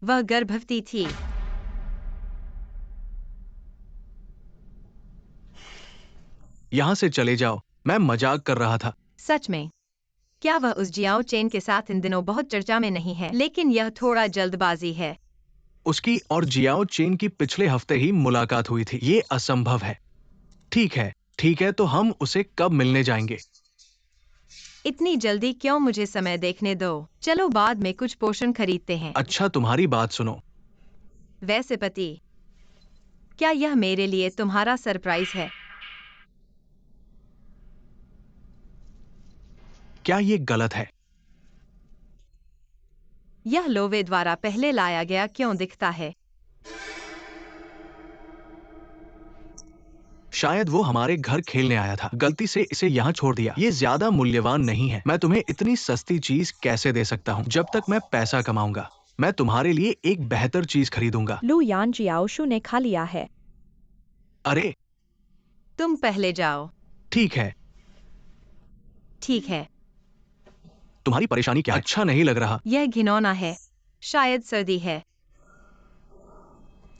वह गर्भवती थी। यहाँ से चले जाओ, मैं मजाक कर रहा था। सच में? क्या वह उस जियाओ चेन के साथ इन दिनों बहुत चर्चा में नहीं है? लेकिन यह थोड़ा जल्दबाजी है। उसकी और जियाओ चेन की पिछले हफ्ते ही मुलाकात हुई थी। ये असंभव है। ठीक है, तो हम उसे कब मिलने जाएंगे? इतनी जल्दी क्यों? मुझे समय देखने दो। चलो बाद में कुछ पोषण खरीदते हैं। अच्छा, तुम्हारी बात सुनो। वैसे पति, क्या यह मेरे लिए तुम्हारा सरप्राइज है? क्या ये गलत है? यह लोवे द्वारा पहले लाया गया क्यों दिखता है? शायद वो हमारे घर खेलने आया था, गलती से इसे यहाँ छोड़ दिया। ये ज्यादा मूल्यवान नहीं है। मैं तुम्हें इतनी सस्ती चीज कैसे दे सकता हूँ? जब तक मैं पैसा कमाऊंगा, मैं तुम्हारे लिए एक बेहतर चीज खरीदूंगा। लू यान जियाओशु ने खा लिया है। अरे तुम पहले जाओ। ठीक है। ठीक है। तुम्हारी परेशानी क्या है? अच्छा नहीं लग रहा। यह घिनौना है। शायद सर्दी है।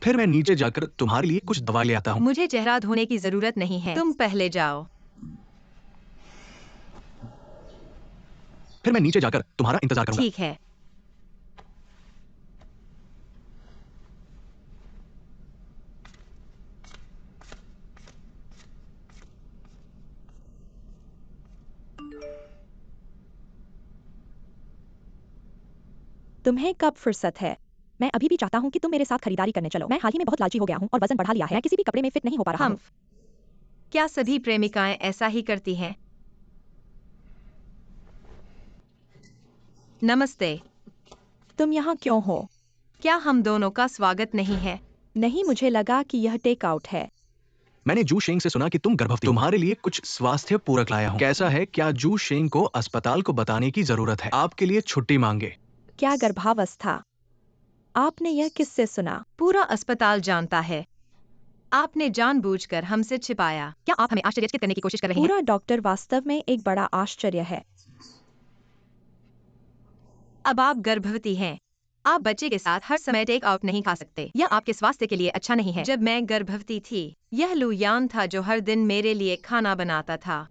फिर मैं नीचे जाकर तुम्हारे लिए कुछ दवा ले आता हूँ। मुझे चेहरा धोने की जरूरत नहीं है। तुम पहले जाओ। फिर मैं नीचे जाकर तुम्हारा इंतजार करूंगा। ठीक है। तुम्हें कब फुर्सत है? मैं अभी भी चाहता हूँ कि तुम मेरे साथ खरीदारी करने चलो। मैं हाल ही में बहुत लालची हो गया हूँ और वजन बढ़ा लिया है। मैं किसी भी कपड़े में फिट नहीं हो पा रहा हूँ। क्या सभी प्रेमिकाएं ऐसा ही करती हैं? नमस्ते। तुम यहाँ क्यों हो? क्या हम दोनों का स्वागत नहीं है? नहीं, मुझे लगा कि यह टेक आउट है। मैंने जू शेंग से सुना कि तुम गर्भवती हो। तुम्हारे लिए कुछ स्वास्थ्य पूरक लाया हूँ। कैसा है? क्या जू शेंग को अस्पताल को बताने की जरूरत है? आपके लिए छुट्टी मांगे। क्या गर्भावस्था? आपने यह किससे सुना? पूरा अस्पताल जानता है। आपने जानबूझकर हमसे छिपाया। क्या आप हमें आश्चर्यचकित करने की कोशिश कर रहे हैं? पूरा डॉक्टर वास्तव में एक बड़ा आश्चर्य है। अब आप गर्भवती हैं। आप बच्चे के साथ हर समय टेक आउट नहीं खा सकते। यह आपके स्वास्थ्य के लिए अच्छा नहीं है। जब मैं गर्भवती थी, यह लू यान था जो हर दिन मेरे लिए खाना बनाता था।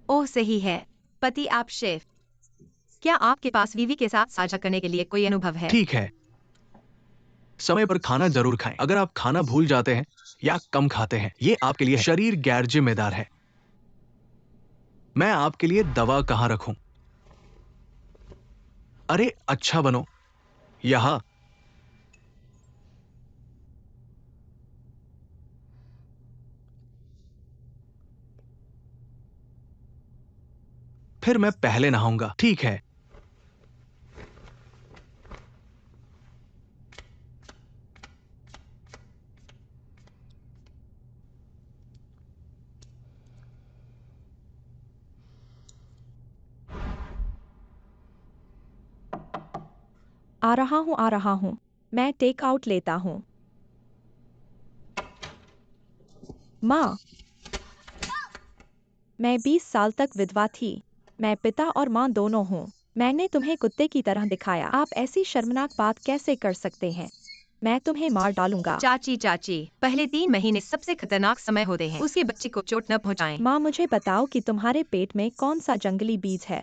ओह सही है। पति, आप शेफ। क्या आपके पास वीवी के साथ साझा करने के लिए कोई अनुभव है? ठीक है, समय पर खाना जरूर खाएं। अगर आप खाना भूल जाते हैं या कम खाते हैं, ये आपके लिए शरीर गैर जिम्मेदार है। मैं आपके लिए दवा कहाँ रखूं? अरे अच्छा बनो। यहाँ। फिर मैं पहले नहाऊंगा। ठीक है। आ रहा हूँ। मैं टेक आउट लेता हूँ। माँ, मैं 20 साल तक विधवा थी। मैं पिता और माँ दोनों हूँ। मैंने तुम्हें कुत्ते की तरह दिखाया। आप ऐसी शर्मनाक बात कैसे कर सकते हैं? मैं तुम्हें मार डालूंगा। चाची, पहले 3 महीने सबसे खतरनाक समय होते हैं। उसके बच्चे को चोट न पहुंचाएं। माँ, मुझे बताओ कि तुम्हारे पेट में कौन सा जंगली बीज है?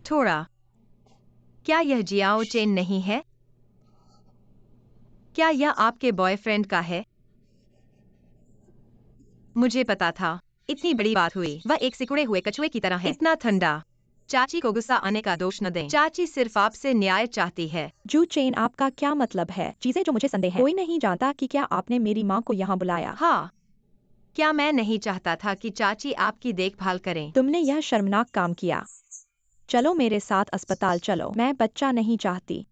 थोड़ा। क्या यह जियाओ चेन नहीं है? क्या यह आपके बॉयफ्रेंड का है? मुझे पता था। इतनी बड़ी बात हुई। वह एक सिकुड़े हुए कछुए की तरह है। इतना ठंडा। चाची को गुस्सा आने का दोष न दें। चाची सिर्फ आपसे न्याय चाहती है। जू चेन, आपका क्या मतलब है? चीजें जो मुझे संदेह है। कोई नहीं जानता कि क्या आपने मेरी माँ को यहाँ बुलाया। हाँ। क्या मैं नहीं चाहता था कि चाची आपकी देखभाल करें? तुमने यह शर्मनाक काम किया। चलो मेरे साथ अस्पताल चलो। मैं बच्चा नहीं चाहती।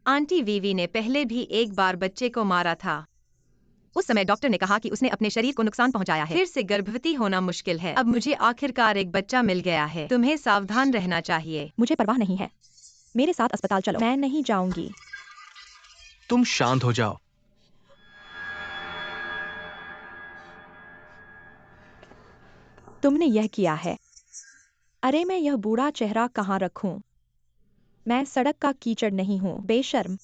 आंटी वीवी ने पहले भी एक बार बच्चे को मारा था। उस समय डॉक्टर ने कहा कि उसने अपने शरीर को नुकसान पहुंचाया है। फिर से गर्भवती होना मुश्किल है। अब मुझे आखिरकार एक बच्चा मिल गया है। तुम्हें सावधान रहना चाहिए। मुझे परवाह नहीं है। मेरे साथ अस्पताल चलो। मैं नहीं जाऊंगी। तुम शांत हो जाओ। तुमने यह किया है। अरे मैं यह बूढ़ा चेहरा कहाँ रखूं? मैं सड़क का कीचड़ नहीं हूँ, बेशर्म।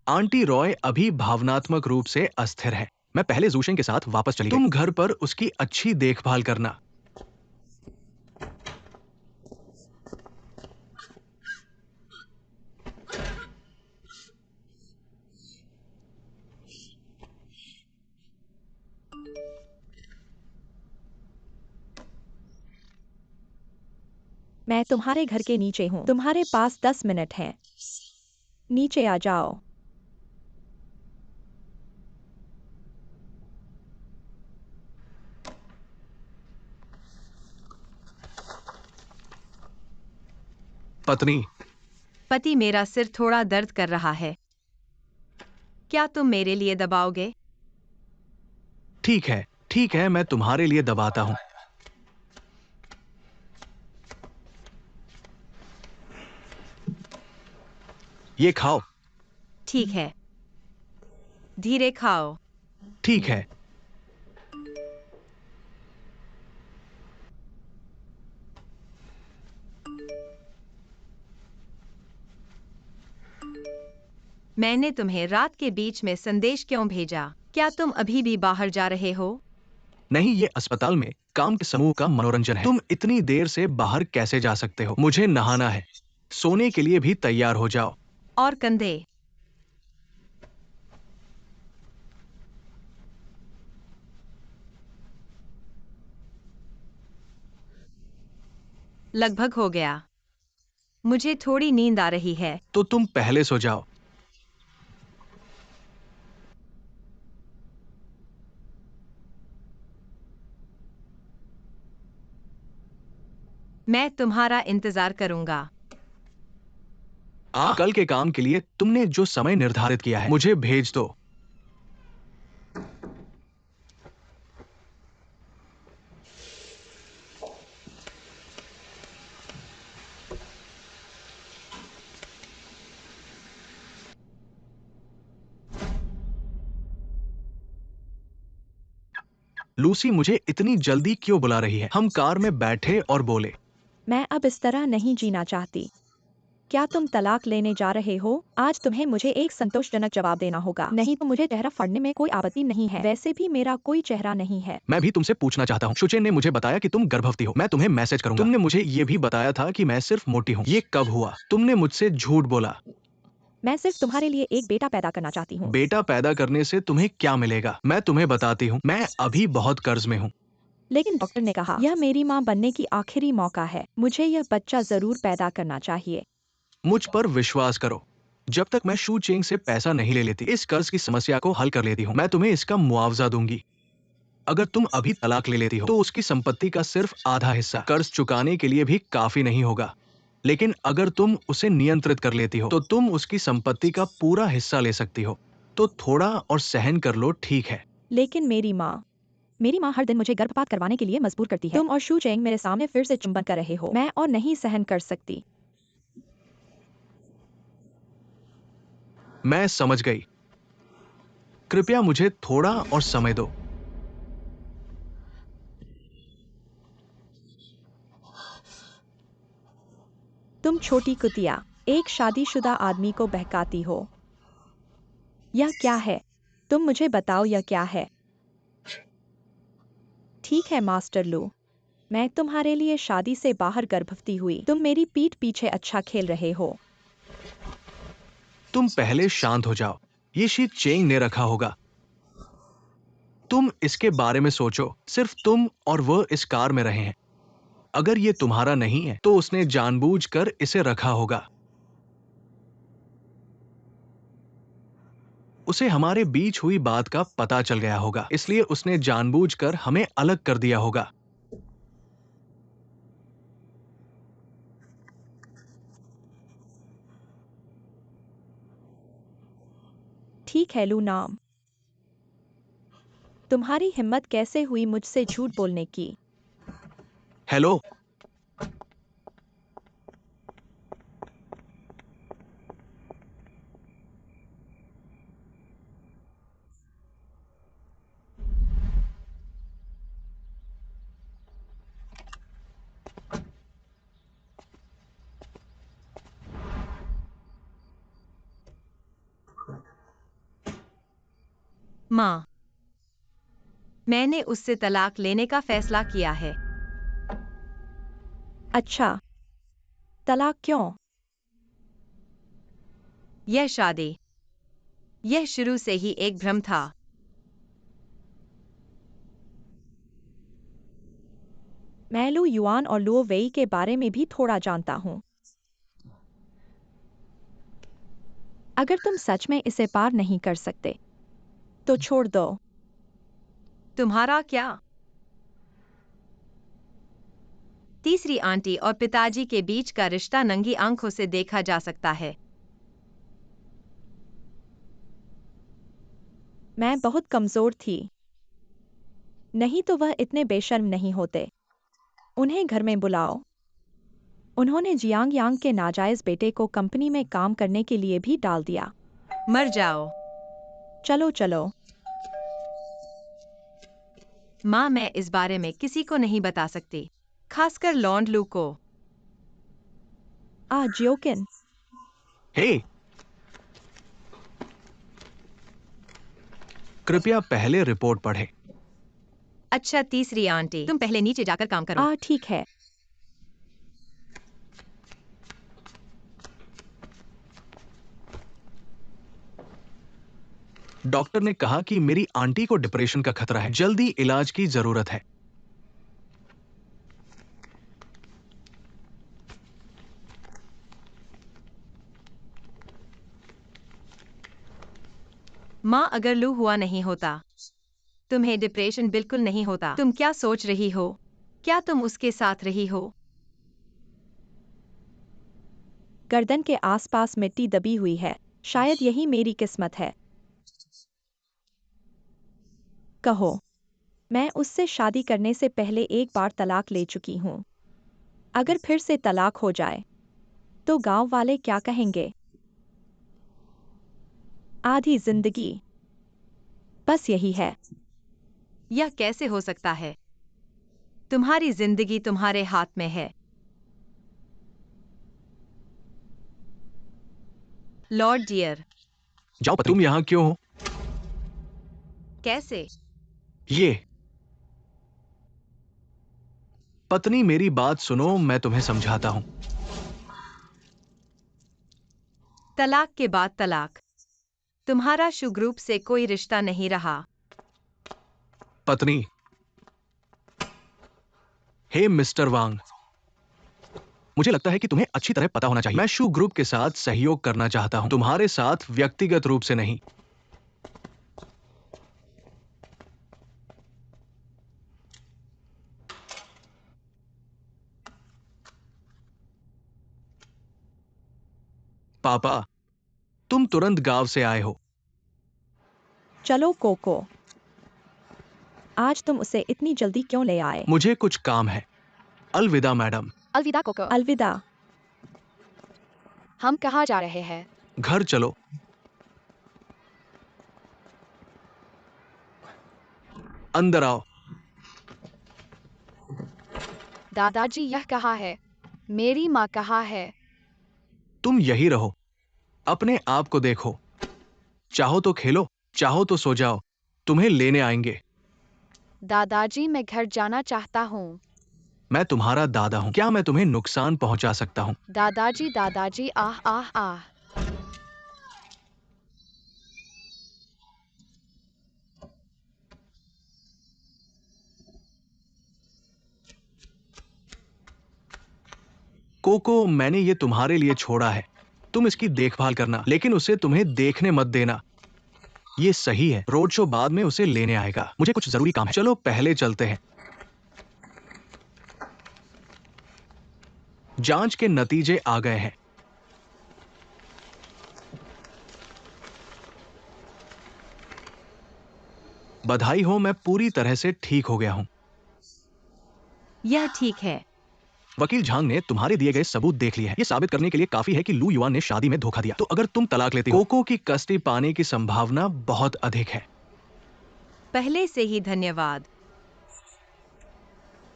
आंटी रॉय अभी भावनात्मक रूप से अस्थिर है। मैं पहले जूशेंग के साथ वापस चली गई। तुम घर पर उसकी अच्छी देखभाल करना। मैं तुम्हारे घर के नीचे हूँ। तुम्हारे पास 10 मिनट हैं। नीचे आ जाओ। पत्नी, पति, मेरा सिर थोड़ा दर्द कर रहा है। क्या तुम मेरे लिए दबाओगे? ठीक है, मैं तुम्हारे लिए दबाता हूँ। ये खाओ। ठीक है। धीरे खाओ। ठीक है। मैंने तुम्हें रात के बीच में संदेश क्यों भेजा? क्या तुम अभी भी बाहर जा रहे हो? नहीं, ये अस्पताल में काम के समूह का मनोरंजन है। तुम इतनी देर से बाहर कैसे जा सकते हो? मुझे नहाना है। सोने के लिए भी तैयार हो जाओ। और कंधे। लगभग हो गया। मुझे थोड़ी नींद आ रही है। तो तुम पहले सो जाओ। मैं तुम्हारा इंतजार करूंगा। कल के काम के लिए तुमने जो समय निर्धारित किया है, मुझे भेज दो। लूसी मुझे इतनी जल्दी क्यों बुला रही है? हम कार में बैठे और बोले। मैं अब इस तरह नहीं जीना चाहती। क्या तुम तलाक लेने जा रहे हो? आज तुम्हें मुझे एक संतोषजनक जवाब देना होगा, नहीं तो मुझे चेहरा फाड़ने में कोई आपत्ति नहीं है। वैसे भी मेरा कोई चेहरा नहीं है। मैं भी तुमसे पूछना चाहता हूँ। शुचेन ने मुझे बताया कि तुम गर्भवती हो। मैं तुम्हें मैसेज करूंगा। तुमने मुझे ये भी बताया था कि मैं सिर्फ मोटी हूँ। ये कब हुआ? तुमने मुझसे झूठ बोला। मैं सिर्फ तुम्हारे लिए एक बेटा पैदा करना चाहती हूँ। बेटा पैदा करने से तुम्हें क्या मिलेगा? मैं तुम्हें बताती हूँ, मैं अभी बहुत कर्ज में हूँ। लेकिन डॉक्टर ने कहा यह मेरी माँ बनने की आखिरी मौका है। मुझे यह बच्चा जरूर पैदा करना चाहिए। मुझ पर विश्वास करो। जब तक मैं शू चेंग से पैसा नहीं ले लेती, इस कर्ज की समस्या को हल कर लेती हूँ। मैं तुम्हें इसका मुआवजा दूंगी। अगर तुम अभी तलाक ले लेती हो तो उसकी संपत्ति का सिर्फ आधा हिस्सा कर्ज चुकाने के लिए भी काफी नहीं होगा। लेकिन अगर तुम उसे नियंत्रित कर लेती हो तो तुम उसकी संपत्ति का पूरा हिस्सा ले सकती हो। तो थोड़ा और सहन कर लो, ठीक है? लेकिन मेरी माँ हर दिन मुझे गर्भपात करवाने के लिए मजबूर करती है। तुम और शू चेंग मेरे सामने फिर से चुंबन कर रहे हो। मैं और नहीं सहन कर सकती। मैं समझ गई। कृपया मुझे थोड़ा और समय दो। तुम छोटी कुतिया, एक शादीशुदा आदमी को बहकाती हो। यह क्या है? तुम मुझे बताओ यह क्या है? ठीक है मास्टर लू, मैं तुम्हारे लिए शादी से बाहर गर्भवती हुई। तुम मेरी पीठ पीछे अच्छा खेल रहे हो। तुम पहले शांत हो जाओ। ये शीट चेंग ने रखा होगा। तुम इसके बारे में सोचो। सिर्फ तुम और वह इस कार में रहे हैं। अगर ये तुम्हारा नहीं है तो उसने जानबूझकर इसे रखा होगा। उसे हमारे बीच हुई बात का पता चल गया होगा, इसलिए उसने जानबूझकर हमें अलग कर दिया होगा। ठीक है लू नाम, तुम्हारी हिम्मत कैसे हुई मुझसे झूठ बोलने की? हेलो। माँ, मैंने उससे तलाक लेने का फैसला किया है। अच्छा, तलाक क्यों? यह शादी, यह शुरू से ही एक भ्रम था। मैं लू युआन और लुओ वेई के बारे में भी थोड़ा जानता हूँ। अगर तुम सच में इसे पार नहीं कर सकते, तो छोड़ दो। तुम्हारा क्या? तीसरी आंटी और पिताजी के बीच का रिश्ता नंगी आंखों से देखा जा सकता है। मैं बहुत कमजोर थी, नहीं तो वह इतने बेशर्म नहीं होते। उन्हें घर में बुलाओ। उन्होंने जियांग यांग के नाजायज बेटे को कंपनी में काम करने के लिए भी डाल दिया। मर जाओ। चलो चलो। माँ, मैं इस बारे में किसी को नहीं बता सकती, खासकर लॉन्ड लू को। जियोकिन, हे, कृपया पहले रिपोर्ट पढ़ें। अच्छा तीसरी आंटी, तुम पहले नीचे जाकर काम करो। ठीक है। डॉक्टर ने कहा कि मेरी आंटी को डिप्रेशन का खतरा है, जल्दी इलाज की जरूरत है। माँ, अगर लू हुआ नहीं होता, तुम्हें डिप्रेशन बिल्कुल नहीं होता। तुम क्या सोच रही हो? क्या तुम उसके साथ रही हो? गर्दन के आसपास मिट्टी दबी हुई है। शायद यही मेरी किस्मत है। कहो, मैं उससे शादी करने से पहले एक बार तलाक ले चुकी हूँ। अगर फिर से तलाक हो जाए, तो गांव वाले क्या कहेंगे? आधी जिंदगी, बस यही है। यह कैसे हो सकता है? तुम्हारी जिंदगी तुम्हारे हाथ में है। लॉर्ड डियर, जाओ, तुम यहाँ क्यों हो? कैसे? ये पत्नी, मेरी बात सुनो, मैं तुम्हें समझाता हूं। तलाक के बाद तलाक। तुम्हारा शुग्रूप से कोई रिश्ता नहीं रहा। पत्नी, हे मिस्टर वांग, मुझे लगता है कि तुम्हें अच्छी तरह पता होना चाहिए। मैं शू ग्रुप के साथ सहयोग करना चाहता हूं, तुम्हारे साथ व्यक्तिगत रूप से नहीं। पापा, तुम तुरंत गांव से आए हो। चलो कोको, आज तुम उसे इतनी जल्दी क्यों ले आए? मुझे कुछ काम है। अलविदा मैडम। अलविदा कोको। अलविदा। हम कहाँ जा रहे हैं? घर चलो। अंदर आओ। दादाजी यह कहाँ है? मेरी माँ कहाँ है? तुम यही रहो, अपने आप को देखो। चाहो तो खेलो, चाहो तो सो जाओ, तुम्हें लेने आएंगे। दादाजी मैं घर जाना चाहता हूँ। मैं तुम्हारा दादा हूं, क्या मैं तुम्हें नुकसान पहुंचा सकता हूं? दादाजी दादाजी आह आह आह। कोको, मैंने ये तुम्हारे लिए छोड़ा है, तुम इसकी देखभाल करना, लेकिन उसे तुम्हें देखने मत देना। ये सही है, रोड शो बाद में उसे लेने आएगा। मुझे कुछ जरूरी काम है, चलो पहले चलते हैं। जांच के नतीजे आ गए हैं। बधाई हो, मैं पूरी तरह से ठीक हो गया हूं। यह ठीक है। वकील झांग ने तुम्हारे दिए गए सबूत देख लिए हैं। ये साबित करने के लिए काफी है कि लू युआन ने शादी में धोखा दिया। तो अगर तुम तलाक लेती हो, कोको की कस्टडी पाने की संभावना बहुत अधिक है। पहले से ही धन्यवाद।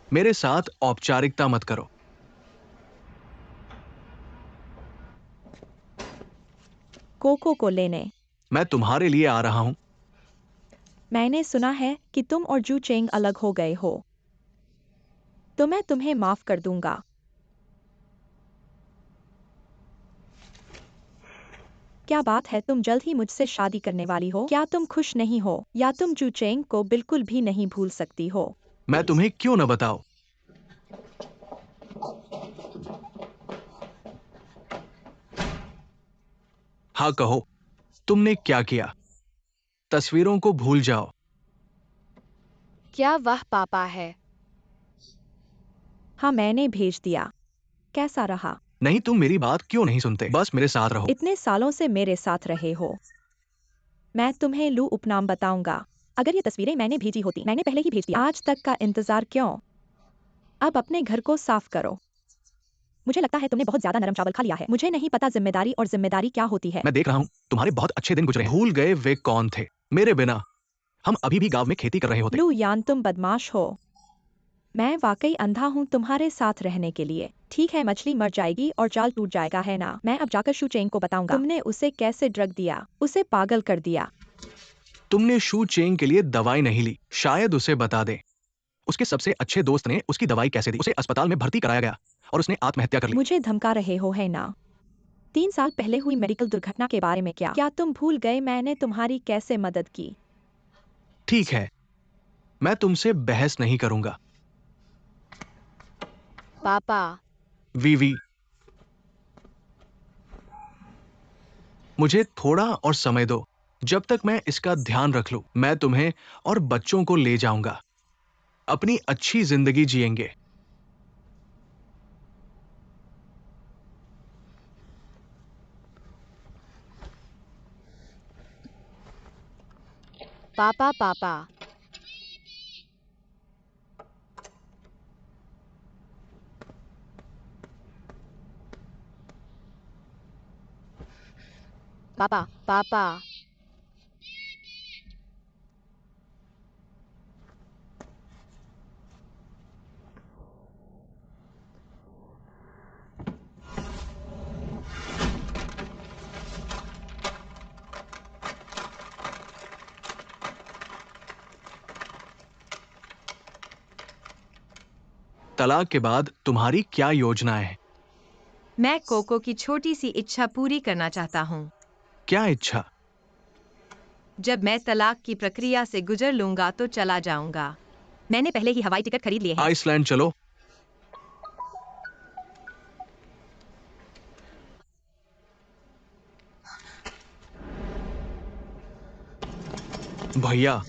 मेरे साथ औपचारिकता मत करो। कोको को लेने। मैं तुम्हारे लिए आ रहा हूं। मैंने सुना है कि तुम और जू चेंग अलग हो गए हो, तो मैं तुम्हें माफ कर दूंगा। क्या बात है, तुम जल्द ही मुझसे शादी करने वाली हो? क्या तुम खुश नहीं हो, या तुम जू चेंग को बिल्कुल भी नहीं भूल सकती हो? मैं तुम्हें क्यों न बताऊं? हाँ कहो, तुमने क्या किया? तस्वीरों को भूल जाओ। क्या वह पापा है? हाँ, मैंने भेज दिया। कैसा रहा? नहीं, तुम मेरी बात क्यों नहीं सुनते? बस मेरे साथ रहो। इतने सालों से मेरे साथ रहे हो। मैं तुम्हें लू उपनाम बताऊंगा। अगर ये तस्वीरें मैंने भेजी होती, मैंने पहले ही भेज दिया। आज तक का इंतजार क्यों? अब अपने घर को साफ करो। मुझे लगता है तुमने बहुत ज्यादा नरम चावल खा लिया है। मुझे नहीं पता जिम्मेदारी और जिम्मेदारी क्या होती है। मैं देख रहा हूँ तुम्हारे बहुत अच्छे दिन गुजरे हैं। भूल गए वे कौन थे? मेरे बिना हम अभी भी गांव में खेती कर रहे होते। लू यान, तुम बदमाश हो। मैं वाकई अंधा हूँ तुम्हारे साथ रहने के लिए। ठीक है, मछली मर जाएगी और जाल टूट जाएगा, है ना? मैं अब जाकर शू चेंग को बताऊंगा। तुमने उसे कैसे ड्रग दिया, उसे पागल कर दिया। तुमने शू चेंग के लिए दवाई नहीं ली, शायद उसे बता दे। उसके सबसे अच्छे दोस्त ने उसकी दवाई कैसे दी? उसे अस्पताल में भर्ती कराया गया और उसने आत्महत्या कर ली। मुझे धमका रहे हो, है ना? 3 साल पहले हुई मेडिकल दुर्घटना के बारे में क्या तुम भूल गए मैंने तुम्हारी कैसे मदद की? ठीक है, मैं तुमसे बहस नहीं करूंगा। पापा, वीवी, मुझे थोड़ा और समय दो। जब तक मैं इसका ध्यान रख लूं, मैं तुम्हें और बच्चों को ले जाऊंगा। अपनी अच्छी जिंदगी जिएंगे। पापा, पापा। पापा, पापा। तलाक के बाद तुम्हारी क्या योजनाएं हैं? मैं कोको की छोटी सी इच्छा पूरी करना चाहता हूँ। क्या इच्छा? जब मैं तलाक की प्रक्रिया से गुजर लूंगा तो चला जाऊंगा। मैंने पहले ही हवाई टिकट खरीद लिए हैं। आइसलैंड चलो। भैया,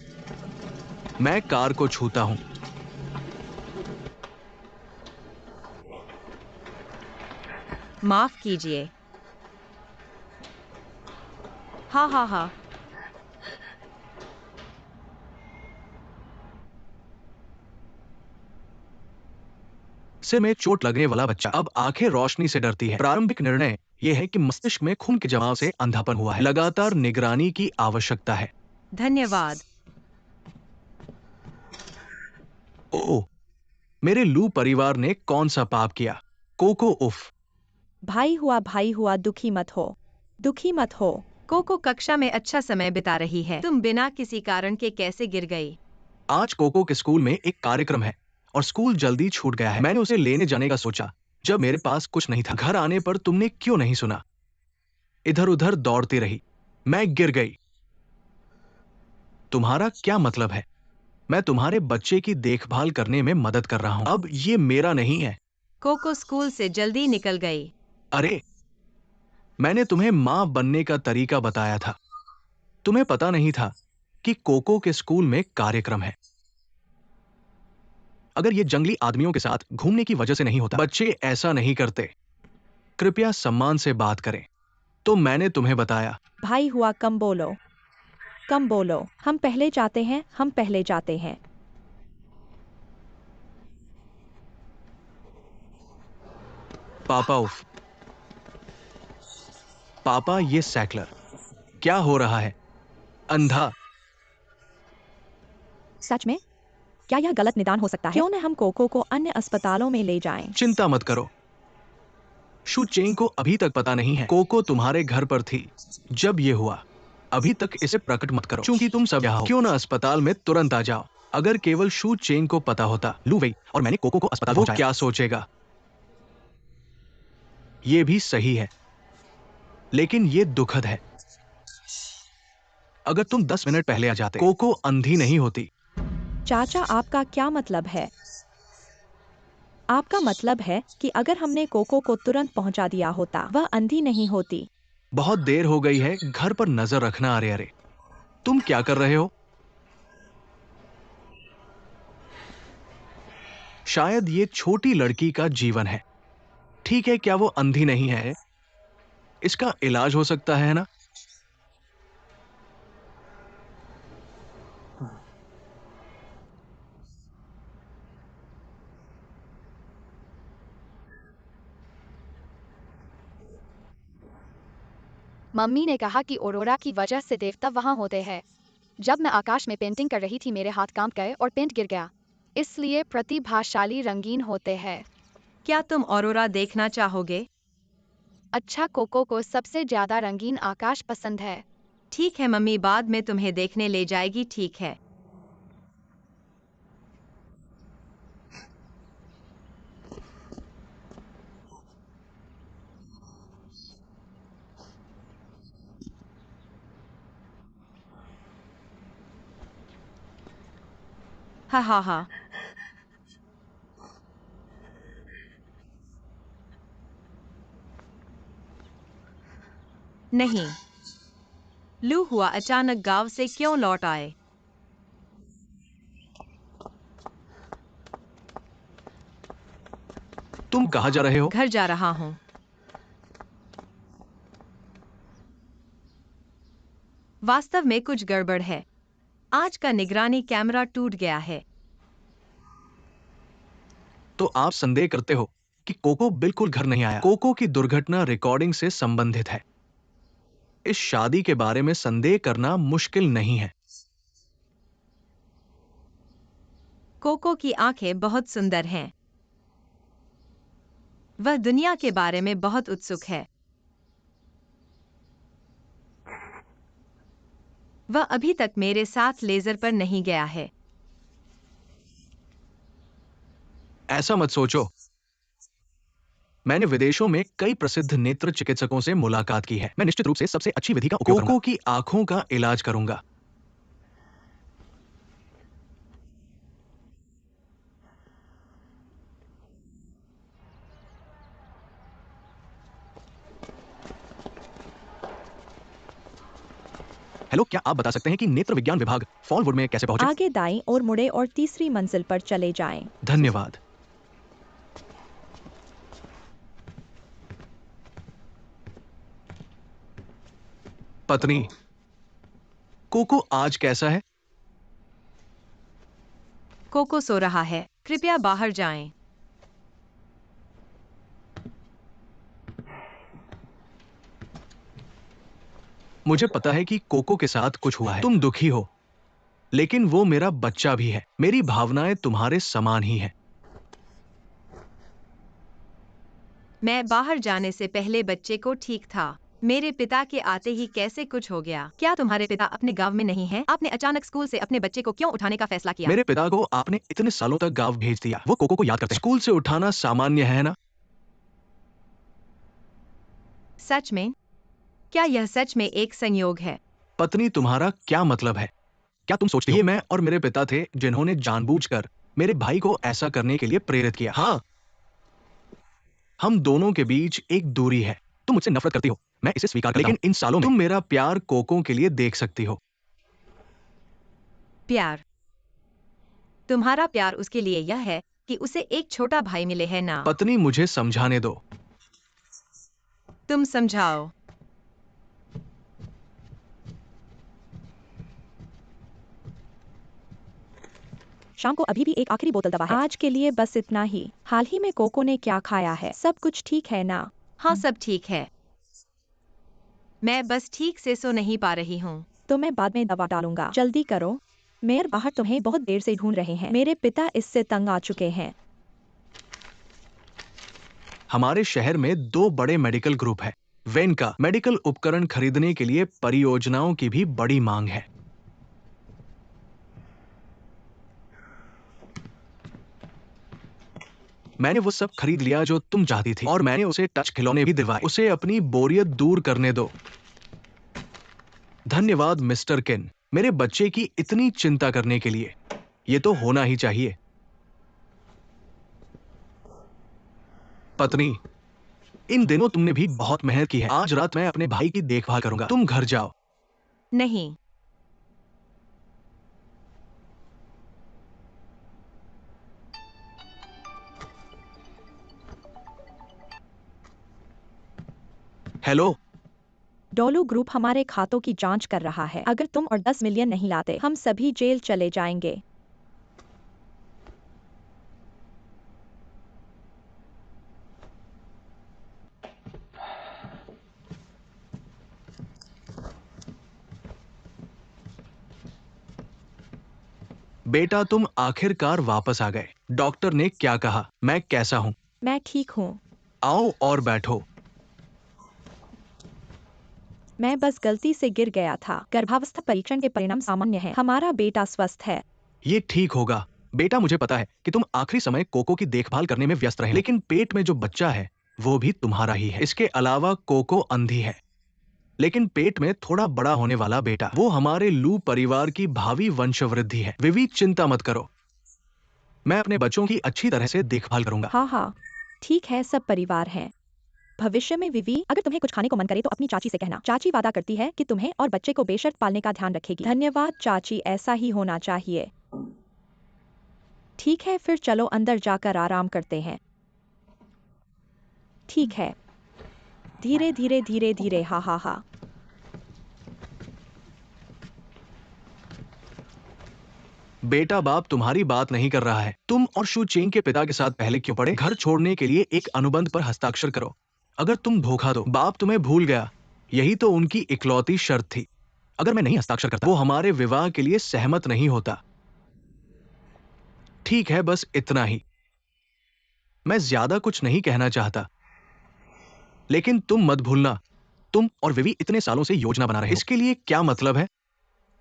मैं कार को छूता हूं। माफ कीजिए। हाँ हाँ हाँ। सिर में चोट लगने वाला बच्चा अब आंखें रोशनी से डरती है। प्रारंभिक निर्णय यह है कि मस्तिष्क में खून के जमाव से अंधापन हुआ है। लगातार निगरानी की आवश्यकता है। धन्यवाद। ओह, मेरे लू परिवार ने कौन सा पाप किया? कोको, उफ। भाई हुआ, दुखी मत हो, दुखी मत हो। कोको कक्षा में अच्छा समय बिता रही है। तुम बिना किसी कारण के कैसे गिर गई? आज कोको के स्कूल में एक कार्यक्रम है और स्कूल जल्दी छूट गया है। मैंने उसे लेने जाने का सोचा जब मेरे पास कुछ नहीं था। घर आने पर तुमने क्यों नहीं सुना? इधर उधर दौड़ती रही, मैं गिर गई। तुम्हारा क्या मतलब है? मैं तुम्हारे बच्चे की देखभाल करने में मदद कर रहा हूं। अब ये मेरा नहीं है। कोको स्कूल से जल्दी निकल गई। अरे, मैंने तुम्हें मां बनने का तरीका बताया था। तुम्हें पता नहीं था कि कोको के स्कूल में कार्यक्रम है। अगर ये जंगली आदमियों के साथ घूमने की वजह से नहीं होता, बच्चे ऐसा नहीं करते। कृपया सम्मान से बात करें। तो मैंने तुम्हें बताया। भाई हुआ, कम बोलो, कम बोलो। हम पहले जाते हैं, हम पहले जाते हैं। पापा, उफ। पापा, ये सैकलर क्या हो रहा है? अंधा। सच में? क्या यह गलत निदान हो सकता है? क्यों न हम कोको को अन्य अस्पतालों में ले जाएं? चिंता मत करो, शू चेंग को अभी तक पता नहीं है। कोको तुम्हारे घर पर थी जब ये हुआ। अभी तक इसे प्रकट मत करो, क्योंकि तुम सब यहाँ हो। क्यों ना अस्पताल में तुरंत आ जाओ। अगर केवल शू चेंग को पता होता लू वेई और मैंने कोको को अस्पताल पहुंचाया, वो क्या सोचेगा? ये भी सही है, लेकिन ये दुखद है। अगर तुम 10 मिनट पहले आ जाते, कोको अंधी नहीं होती। चाचा, आपका क्या मतलब है? आपका मतलब है कि अगर हमने कोको को तुरंत पहुंचा दिया होता, वह अंधी नहीं होती। बहुत देर हो गई है, घर पर नजर रखना। अरे अरे, तुम क्या कर रहे हो? शायद ये छोटी लड़की का जीवन है। ठीक है, क्या वो अंधी नहीं है? इसका इलाज हो सकता है ना? मम्मी ने कहा कि ऑरोरा की वजह से देवता वहां होते हैं। जब मैं आकाश में पेंटिंग कर रही थी, मेरे हाथ कांप गए और पेंट गिर गया। इसलिए प्रतिभाशाली रंगीन होते हैं। क्या तुम ऑरोरा देखना चाहोगे? अच्छा, कोको को सबसे ज्यादा रंगीन आकाश पसंद है। ठीक है मम्मी, बाद में तुम्हें देखने ले जाएगी, ठीक है? हा हा हा। नहीं, लू हुआ अचानक गांव से क्यों लौट आए? तुम कहाँ जा रहे हो? घर जा रहा हूँ। वास्तव में कुछ गड़बड़ है। आज का निगरानी कैमरा टूट गया है। तो आप संदेह करते हो कि कोको बिल्कुल घर नहीं आया। कोको की दुर्घटना रिकॉर्डिंग से संबंधित है। इस शादी के बारे में संदेह करना मुश्किल नहीं है। कोको की आंखें बहुत सुंदर हैं। वह दुनिया के बारे में बहुत उत्सुक है। वह अभी तक मेरे साथ लेजर पर नहीं गया है। ऐसा मत सोचो। मैंने विदेशों में कई प्रसिद्ध नेत्र चिकित्सकों से मुलाकात की है। मैं निश्चित रूप से सबसे अच्छी विधि का उपयोग करूंगा। कोको की आंखों का इलाज करूंगा। हेलो, क्या आप बता सकते हैं कि नेत्र विज्ञान विभाग फॉलवुड में कैसे पहुंचे? आगे दाईं ओर मुड़े और तीसरी मंजिल पर चले जाएं। धन्यवाद। पत्नी, कोको आज कैसा है? कोको सो रहा है। कृपया बाहर जाएं। मुझे पता है कि कोको के साथ कुछ हुआ है। तुम दुखी हो, लेकिन वो मेरा बच्चा भी है। मेरी भावनाएं तुम्हारे समान ही हैं। मैं बाहर जाने से पहले बच्चे को ठीक था। मेरे पिता के आते ही कैसे कुछ हो गया। क्या तुम्हारे पिता अपने गांव में नहीं हैं? आपने अचानक स्कूल से अपने बच्चे को क्यों उठाने का फैसला किया? मेरे पिता को आपने इतने सालों तक गांव भेज दिया। वो कोको को याद करते हैं। स्कूल से उठाना सामान्य है ना? सच में? क्या यह सच में एक संयोग है? पत्नी, तुम्हारा क्या मतलब है? क्या तुम सोचती हो ये मैं और मेरे पिता थे जिन्होंने जानबूझकर मेरे भाई को ऐसा करने के लिए प्रेरित किया? हाँ, हम दोनों के बीच एक दूरी है। तुम मुझसे नफरत करती हो, मैं इसे स्वीकार करता हूं। लेकिन इन सालों में तुम मेरा प्यार कोको के लिए देख सकती हो। प्यार? तुम्हारा प्यार उसके लिए यह है कि उसे एक छोटा भाई मिले है ना? पत्नी, मुझे समझाने दो। तुम समझाओ। शाम को अभी भी एक आखिरी बोतल दवा है। आज के लिए बस इतना ही। हाल ही में कोको ने क्या खाया है? सब कुछ ठीक है ना? हाँ, सब ठीक है। मैं बस ठीक से सो नहीं पा रही हूँ। तो मैं बाद में दवा डालूंगा। जल्दी करो, मेयर बाहर तुम्हें बहुत देर से ढूंढ रहे हैं। मेरे पिता इससे तंग आ चुके हैं। हमारे शहर में 2 बड़े मेडिकल ग्रुप है। वेन का मेडिकल उपकरण खरीदने के लिए परियोजनाओं की भी बड़ी मांग है। मैंने वो सब खरीद लिया जो तुम चाहती थी और मैंने उसे टच खिलौने भी दिलवाए। उसे अपनी बोरियत दूर करने दो। धन्यवाद मिस्टर किन, मेरे बच्चे की इतनी चिंता करने के लिए। ये तो होना ही चाहिए। पत्नी, इन दिनों तुमने भी बहुत मेहनत की है। आज रात मैं अपने भाई की देखभाल करूंगा। तुम घर जाओ। नहीं। हेलो। डोलू ग्रुप हमारे खातों की जांच कर रहा है। अगर तुम और 10 मिलियन नहीं लाते हम सभी जेल चले जाएंगे। बेटा, तुम आखिरकार वापस आ गए। डॉक्टर ने क्या कहा? मैं कैसा हूं? मैं ठीक हूँ। आओ और बैठो। मैं बस गलती से गिर गया था। गर्भावस्था परीक्षण के परिणाम सामान्य हैं। हमारा बेटा स्वस्थ है। ये ठीक होगा। बेटा, मुझे पता है कि तुम आखिरी समय कोको की देखभाल करने में व्यस्त रहे, लेकिन पेट में जो बच्चा है वो भी तुम्हारा ही है। इसके अलावा कोको अंधी है, लेकिन पेट में थोड़ा बड़ा होने वाला बेटा, वो हमारे लू परिवार की भावी वंशवृद्धि है। विवी, चिंता मत करो, मैं अपने बच्चों की अच्छी तरह से देखभाल करूंगा। हाँ हाँ, ठीक है, सब परिवार हैं। भविष्य में विवी, अगर तुम्हें कुछ खाने को मन करे तो अपनी चाची से कहना। चाची वादा करती है कि तुम्हें और बच्चे को बेशर्त पालने का ध्यान रखेगी। धन्यवाद चाची, ऐसा ही होना चाहिए। ठीक है, फिर चलो अंदर जाकर आराम करते हैं। ठीक है। धीरे धीरे धीरे धीरे, हा हा हा। बेटा, बाप तुम्हारी बात नहीं कर रहा है। तुम और शू चेंग के पिता के साथ पहले क्यों पड़े? घर छोड़ने के लिए एक अनुबंध पर हस्ताक्षर करो। अगर तुम धोखा दो, बाप तुम्हें भूल गया। यही तो उनकी इकलौती शर्त थी। अगर मैं नहीं हस्ताक्षर करता, वो हमारे विवाह के लिए सहमत नहीं होता। ठीक है, बस इतना ही। मैं ज्यादा कुछ नहीं कहना चाहता, लेकिन तुम मत भूलना, तुम और वेवी इतने सालों से योजना बना रहे हो। इसके लिए क्या मतलब है?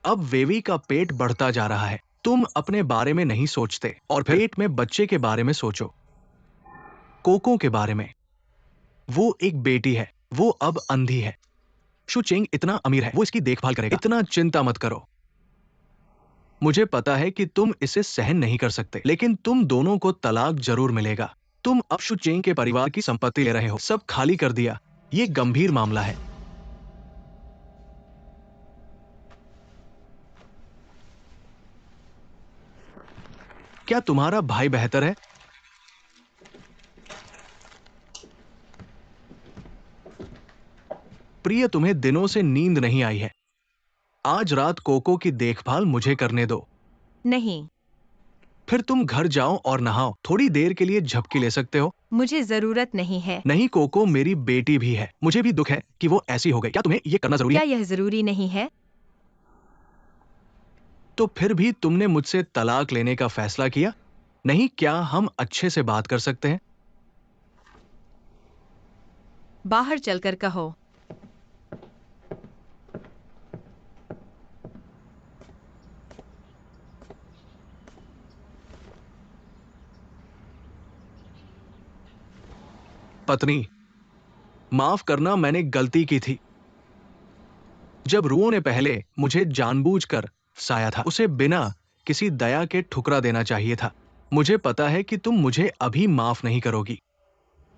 अब वेवी का पेट बढ़ता जा रहा है। तुम अपने बारे में नहीं सोचते और फिर पेट में बच्चे के बारे में सोचो, कोको के बारे में। वो एक बेटी है, वो अब अंधी है। शू चेंग इतना अमीर है, वो इसकी देखभाल करेगा। इतना चिंता मत करो। मुझे पता है कि तुम इसे सहन नहीं कर सकते, लेकिन तुम दोनों को तलाक जरूर मिलेगा। तुम अब शू चेंग के परिवार की संपत्ति ले रहे हो, सब खाली कर दिया। ये गंभीर मामला है। क्या तुम्हारा भाई बेहतर है? प्रिय, तुम्हें दिनों से नींद नहीं आई है। आज रात कोको की देखभाल मुझे करने दो। नहीं, फिर तुम घर जाओ और नहाओ। थोड़ी देर के लिए झपकी ले सकते हो। मुझे जरूरत नहीं है। नहीं, कोको मेरी बेटी भी है। मुझे भी दुख है कि वो ऐसी हो गई। क्या तुम्हें ये करना जरूरी क्या है? यह जरूरी नहीं है? तो फिर भी तुमने मुझसे तलाक लेने का फैसला किया? नहीं, क्या हम अच्छे से बात कर सकते हैं? बाहर चलकर कहो। पत्नी, माफ करना, मैंने गलती की थी। जब रुओ ने पहले मुझे जानबूझकर फंसाया था, उसे बिना किसी दया के ठुकरा देना चाहिए था। मुझे पता है कि तुम मुझे अभी माफ नहीं करोगी,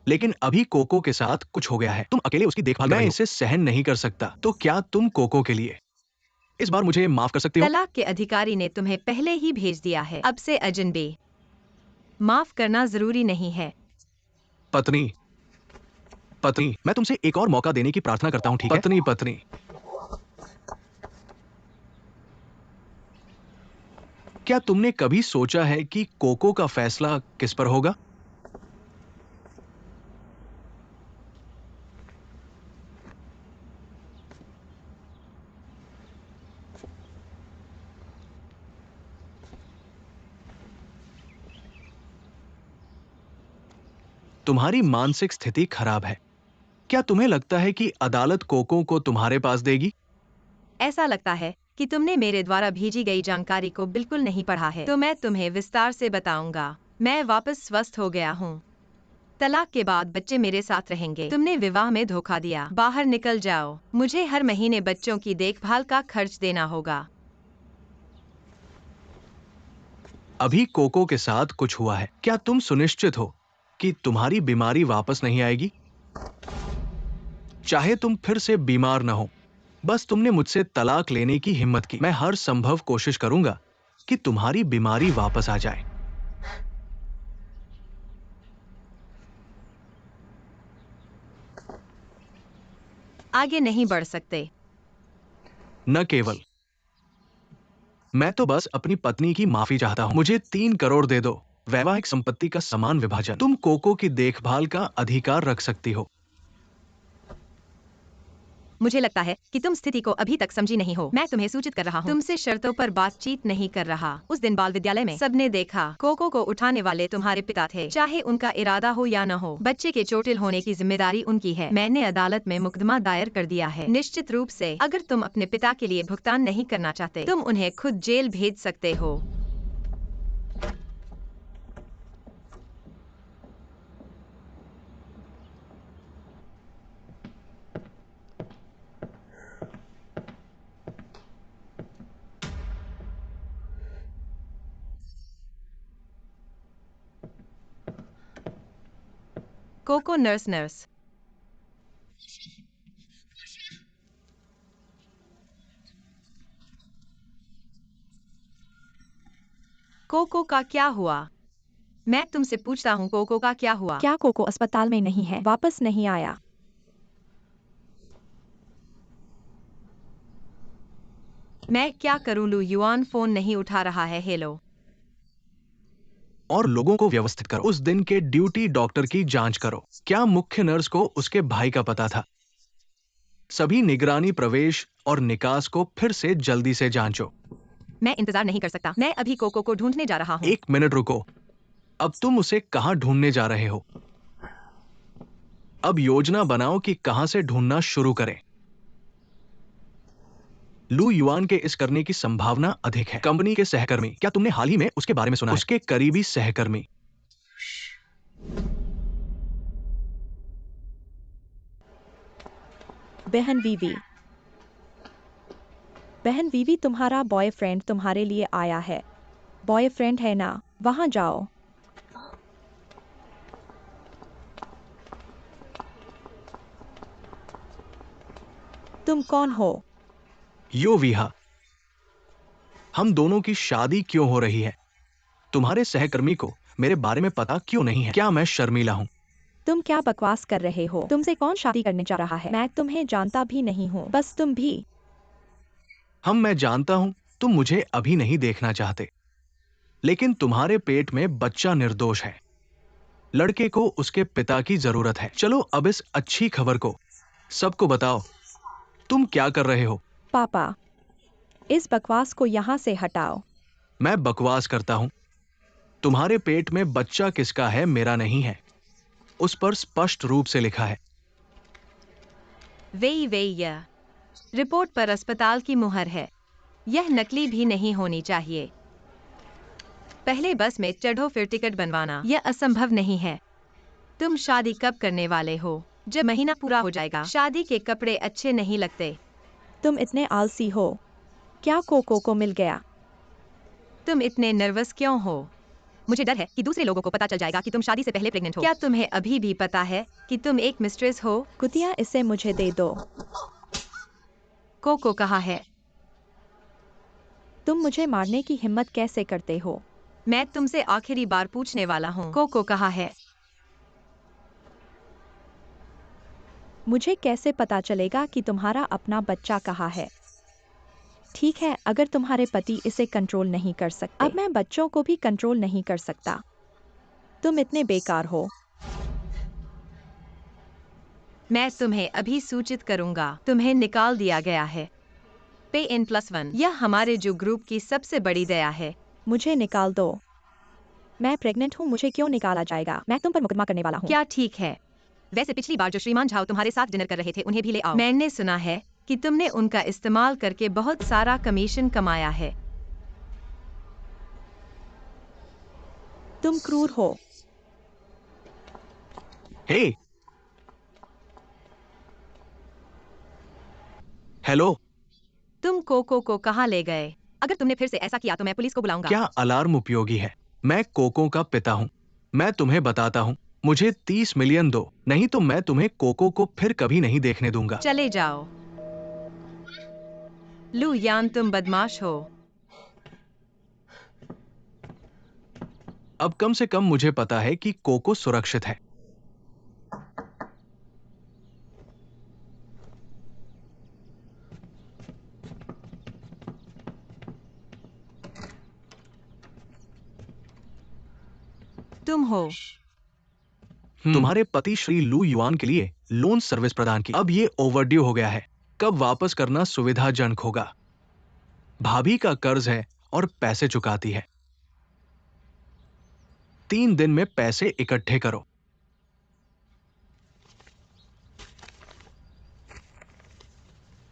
लेकिन अभी कोको के साथ कुछ हो गया है। तुम अकेले उसकी देखभाल कर रही हो। मैं इसे सहन नहीं कर सकता। तो क्या तुम कोको के लिए इस बार मुझे माफ कर सकती हो? तलाक के अधिकारी ने तुम्हें पहले ही भेज दिया है। अब से अजनबी। माफ करना जरूरी नहीं है। पत्नी, पत्नी, मैं तुमसे एक और मौका देने की प्रार्थना करता हूं, ठीक है? पत्नी, पत्नी, क्या तुमने कभी सोचा है कि कोको का फैसला किस पर होगा? तुम्हारी मानसिक स्थिति खराब है। क्या तुम्हें लगता है कि अदालत कोको को तुम्हारे पास देगी? ऐसा लगता है कि तुमने मेरे द्वारा भेजी गई जानकारी को बिल्कुल नहीं पढ़ा है, तो मैं तुम्हें विस्तार से बताऊंगा। मैं वापस स्वस्थ हो गया हूँ। तलाक के बाद बच्चे मेरे साथ रहेंगे। तुमने विवाह में धोखा दिया। बाहर निकल जाओ। मुझे हर महीने बच्चों की देखभाल का खर्च देना होगा। अभी कोको के साथ कुछ हुआ है। क्या तुम सुनिश्चित हो कि तुम्हारी बीमारी वापस नहीं आएगी? चाहे तुम फिर से बीमार न हो, बस तुमने मुझसे तलाक लेने की हिम्मत की। मैं हर संभव कोशिश करूंगा कि तुम्हारी बीमारी वापस आ जाए। आगे नहीं बढ़ सकते। न केवल मैं तो बस अपनी पत्नी की माफी चाहता हूं। मुझे 3 करोड़ दे दो। वैवाहिक संपत्ति का समान विभाजन। तुम कोको की देखभाल का अधिकार रख सकती हो। मुझे लगता है कि तुम स्थिति को अभी तक समझी नहीं हो। मैं तुम्हें सूचित कर रहा हूँ। तुमसे शर्तों पर बातचीत नहीं कर रहा। उस दिन बाल विद्यालय में सबने देखा कोको को उठाने वाले तुम्हारे पिता थे, चाहे उनका इरादा हो या न हो। बच्चे के चोटिल होने की जिम्मेदारी उनकी है। मैंने अदालत में मुकदमा दायर कर दिया है। निश्चित रूप से अगर तुम अपने पिता के लिए भुगतान नहीं करना चाहते, तुम उन्हें खुद जेल भेज सकते हो। Cocoa nurse. कोको का क्या हुआ? मैं तुमसे पूछता हूँ, कोको का क्या हुआ? क्या कोको अस्पताल में नहीं है? वापस नहीं आया? मैं क्या करूँ? लू युआन फोन नहीं उठा रहा है। हेलो। और लोगों को व्यवस्थित करो। उस दिन के ड्यूटी डॉक्टर की जांच करो। क्या मुख्य नर्स को उसके भाई का पता था? सभी निगरानी प्रवेश और निकास को फिर से जल्दी से जांचो। मैं इंतजार नहीं कर सकता। मैं अभी कोको को ढूंढने जा रहा हूँ। 1 मिनट रुको। अब तुम उसे कहां ढूंढने जा रहे हो? अब योजना बनाओ कि कहां से ढूंढना शुरू करें। लू युआन के इस करने की संभावना अधिक है। कंपनी के सहकर्मी। क्या तुमने हाल ही में उसके बारे में सुना है? उसके करीबी सहकर्मी। बहन वीवी, तुम्हारा बॉयफ्रेंड तुम्हारे लिए आया है। बॉयफ्रेंड है ना? वहां जाओ। तुम कौन हो? यो विहा, हम दोनों की शादी क्यों हो रही है? तुम्हारे सहकर्मी को मेरे बारे में पता क्यों नहीं है? क्या मैं शर्मीला हूं? तुम क्या बकवास कर रहे हो? तुमसे कौन शादी करने जा रहा है? मैं तुम्हें जानता भी नहीं हूँ। बस तुम भी। मैं जानता हूं तुम मुझे अभी नहीं देखना चाहते, लेकिन तुम्हारे पेट में बच्चा निर्दोष है। लड़के को उसके पिता की जरूरत है। चलो अब इस अच्छी खबर को सबको बताओ। तुम क्या कर रहे हो? पापा, इस बकवास को यहाँ से हटाओ। मैं बकवास करता हूं? तुम्हारे पेट में बच्चा किसका है? मेरा नहीं है। उस पर स्पष्ट रूप से लिखा है। वेई रिपोर्ट पर अस्पताल की मुहर है। यह नकली भी नहीं होनी चाहिए। पहले बस में चढ़ो फिर टिकट बनवाना। यह असंभव नहीं है। तुम शादी कब करने वाले हो? जब महीना पूरा हो जाएगा। शादी के कपड़े अच्छे नहीं लगते। तुम इतने आलसी हो। क्या कोको को मिल गया? तुम इतने नर्वस क्यों हो? मुझे डर है कि दूसरे लोगों को पता चल जाएगा कि तुम शादी से पहले प्रेग्नेंट हो। क्या तुम्हें अभी भी पता है कि तुम एक मिस्ट्रेस हो? कुतिया, इसे मुझे दे दो। कोको कहाँ है? तुम मुझे मारने की हिम्मत कैसे करते हो? मैं तुमसे आखिरी बार पूछने वाला हूँ, कोको कहाँ है? मुझे कैसे पता चलेगा कि तुम्हारा अपना बच्चा कहाँ है? ठीक है, अगर तुम्हारे पति इसे कंट्रोल नहीं कर सकते, अब मैं बच्चों को भी कंट्रोल नहीं कर सकता। तुम इतने बेकार हो। मैं तुम्हें अभी सूचित करूंगा। तुम्हें निकाल दिया गया है। पे N+1। यह हमारे जो ग्रुप की सबसे बड़ी दया है। मुझे निकाल दो। मैं प्रेग्नेंट हूँ, मुझे क्यों निकाला जाएगा? मैं तुम पर मुकदमा करने वाला हूँ। क्या ठीक है? वैसे पिछली बार जो श्रीमान झाओ तुम्हारे साथ डिनर कर रहे थे उन्हें भी ले आओ। मैंने सुना है कि तुमने उनका इस्तेमाल करके बहुत सारा कमीशन कमाया है। तुम क्रूर हो। हे, हेलो। तुम कोको को कहाँ ले गए? अगर तुमने फिर से ऐसा किया तो मैं पुलिस को बुलाऊंगा। क्या अलार्म उपयोगी है? मैं कोको का पिता हूँ। मैं तुम्हें बताता हूँ, मुझे 30 मिलियन दो, नहीं तो मैं तुम्हें कोको को फिर कभी नहीं देखने दूंगा। चले जाओ। लू यान, तुम बदमाश हो। अब कम से कम मुझे पता है कि कोको सुरक्षित है। तुम हो। तुम्हारे पति श्री लू युआन के लिए लोन सर्विस प्रदान की। अब ये ओवरड्यू हो गया है। कब वापस करना सुविधाजनक होगा। भाभी का कर्ज है और पैसे चुकाती है। 3 दिन में पैसे इकट्ठे करो।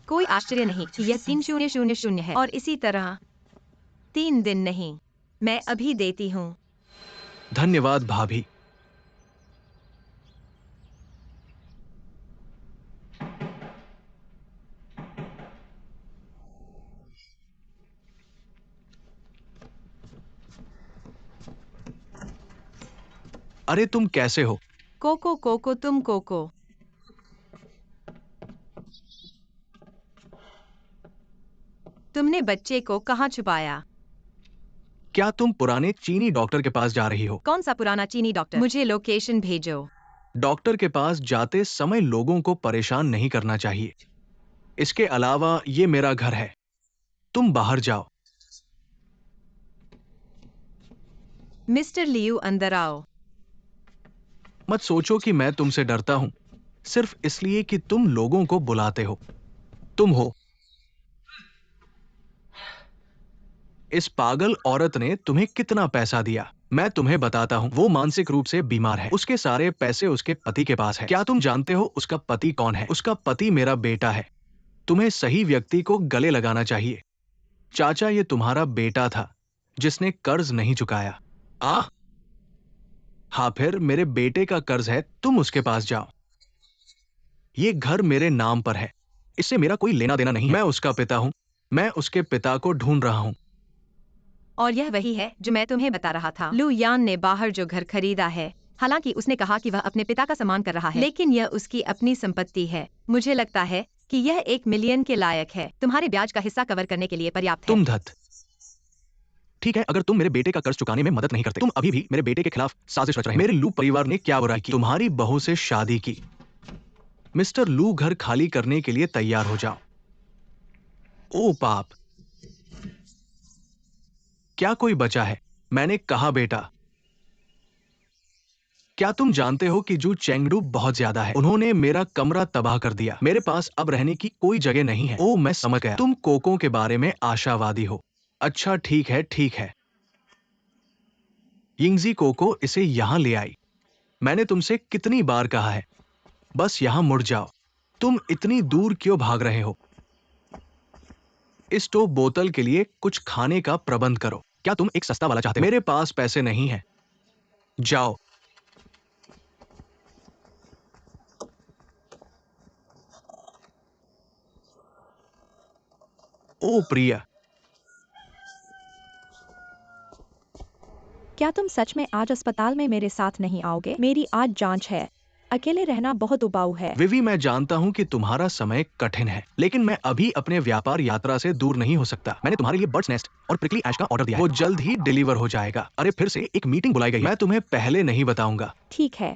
कोई आश्चर्य नहीं, यह 3000 है और इसी तरह 3 दिन नहीं। मैं अभी देती हूँ। धन्यवाद भाभी। अरे तुम कैसे हो? कोको कोको, तुम कोको। तुमने बच्चे को कहाँ छुपाया? क्या तुम पुराने चीनी डॉक्टर के पास जा रही हो? कौन सा पुराना चीनी डॉक्टर? मुझे लोकेशन भेजो। डॉक्टर के पास जाते समय लोगों को परेशान नहीं करना चाहिए। इसके अलावा ये मेरा घर है। तुम बाहर जाओ। मिस्टर लियू, अंदर आओ। मत सोचो कि मैं तुमसे डरता हूं, सिर्फ इसलिए कि तुम लोगों को बुलाते हो। तुम हो। इस पागल औरत ने तुम्हें कितना पैसा दिया? मैं तुम्हें बताता हूं, वो मानसिक रूप से बीमार है। उसके सारे पैसे उसके पति के पास है। क्या तुम जानते हो उसका पति कौन है? उसका पति मेरा बेटा है। तुम्हें सही व्यक्ति को गले लगाना चाहिए। चाचा, ये तुम्हारा बेटा था जिसने कर्ज नहीं चुकाया। हाँ, फिर मेरे बेटे का कर्ज है, तुम उसके पास जाओ। ये घर मेरे नाम पर है, इससे मेरा कोई लेना देना नहीं है। मैं उसका पिता हूं। मैं उसके पिता को ढूंढ रहा हूं। और यह वही है जो मैं तुम्हें बता रहा था। लू यान ने बाहर जो घर खरीदा है, हालांकि उसने कहा कि वह अपने पिता का सम्मान कर रहा है, लेकिन यह उसकी अपनी संपत्ति है। मुझे लगता है कि यह 1 मिलियन के लायक है। तुम्हारे ब्याज का हिस्सा कवर करने के लिए पर्याप्त है। तुम धत। ठीक है, अगर तुम मेरे बेटे का कर्ज चुकाने में मदद नहीं करते, तुम अभी भी मेरे बेटे के खिलाफ साजिश रच रहे हो। मेरे लू परिवार ने क्या बुराई की? तुम्हारी बहू से शादी की। मिस्टर लू, घर खाली करने के लिए तैयार हो जाओ। ओ पाप, क्या कोई बचा है? मैंने कहा बेटा। क्या तुम जानते हो कि जू चेंगडू बहुत ज्यादा है? उन्होंने मेरा कमरा तबाह कर दिया। मेरे पास अब रहने की कोई जगह नहीं है। ओ, मैं समझ गया। तुम कोको के बारे में आशावादी हो। अच्छा, ठीक है, ठीक है। यिंगजी कोको इसे यहां ले आई। मैंने तुमसे कितनी बार कहा है, बस यहां मुड़ जाओ। तुम इतनी दूर क्यों भाग रहे हो? इस टॉप बोतल के लिए कुछ खाने का प्रबंध करो। क्या तुम एक सस्ता वाला चाहते हो? मेरे पास पैसे नहीं है। जाओ। ओ प्रिया, क्या तुम सच में आज अस्पताल में मेरे साथ नहीं आओगे? मेरी आज जांच है। अकेले रहना बहुत उबाऊ है। विवी, मैं जानता हूं कि तुम्हारा समय कठिन है, लेकिन मैं अभी अपने व्यापार यात्रा से दूर नहीं हो सकता। मैंने तुम्हारे लिए बर्ड्स नेस्ट और प्रिकली ऐश का ऑर्डर दिया है। वो जल्द ही डिलीवर हो जाएगा। अरे, फिर से एक मीटिंग बुलाई गई है। मैं तुम्हें पहले नहीं बताऊंगा। ठीक है।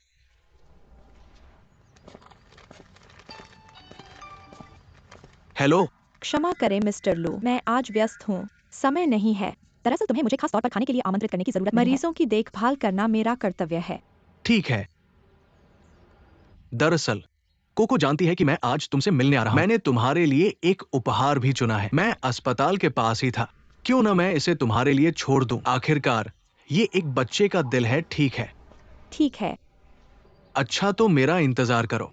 हेलो। क्षमा करें मिस्टर लू, मैं आज व्यस्त हूँ, समय नहीं है। दरअसल तुम्हें मुझे खास तौर पर खाने के लिए आमंत्रित करने की जरूरत नहीं है। मरीजों की देखभाल करना मेरा कर्तव्य है। ठीक है। दरअसल कोको जानती है कि मैं आज तुमसे मिलने आ रहा हूं। मैंने तुम्हारे लिए एक उपहार भी चुना है। मैं अस्पताल के पास ही था, क्यों ना मैं इसे तुम्हारे लिए छोड़ दूं। आखिरकार ये एक बच्चे का दिल है। ठीक है। ठीक है। अच्छा, तो मेरा इंतजार करो।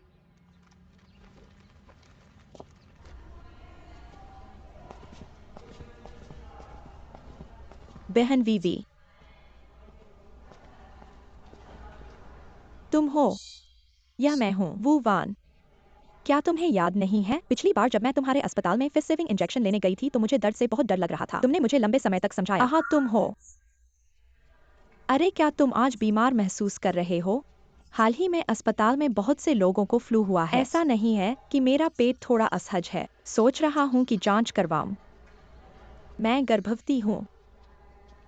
बहन वीवी, तुम हो? यह मैं हूँ, वू वान। क्या तुम्हें याद नहीं है? पिछली बार जब मैं तुम्हारे अस्पताल में फिश सेविंग इंजेक्शन लेने गई थी तो मुझे दर्द से बहुत डर लग रहा था। तुमने मुझे लंबे समय तक समझाया। हाँ, तुम हो। अरे, क्या तुम आज बीमार महसूस कर रहे हो? हाल ही में अस्पताल में बहुत से लोगों को फ्लू हुआ है। ऐसा नहीं है कि मेरा पेट थोड़ा असहज है। सोच रहा हूँ कि जांच करवाऊं। मैं गर्भवती हूँ।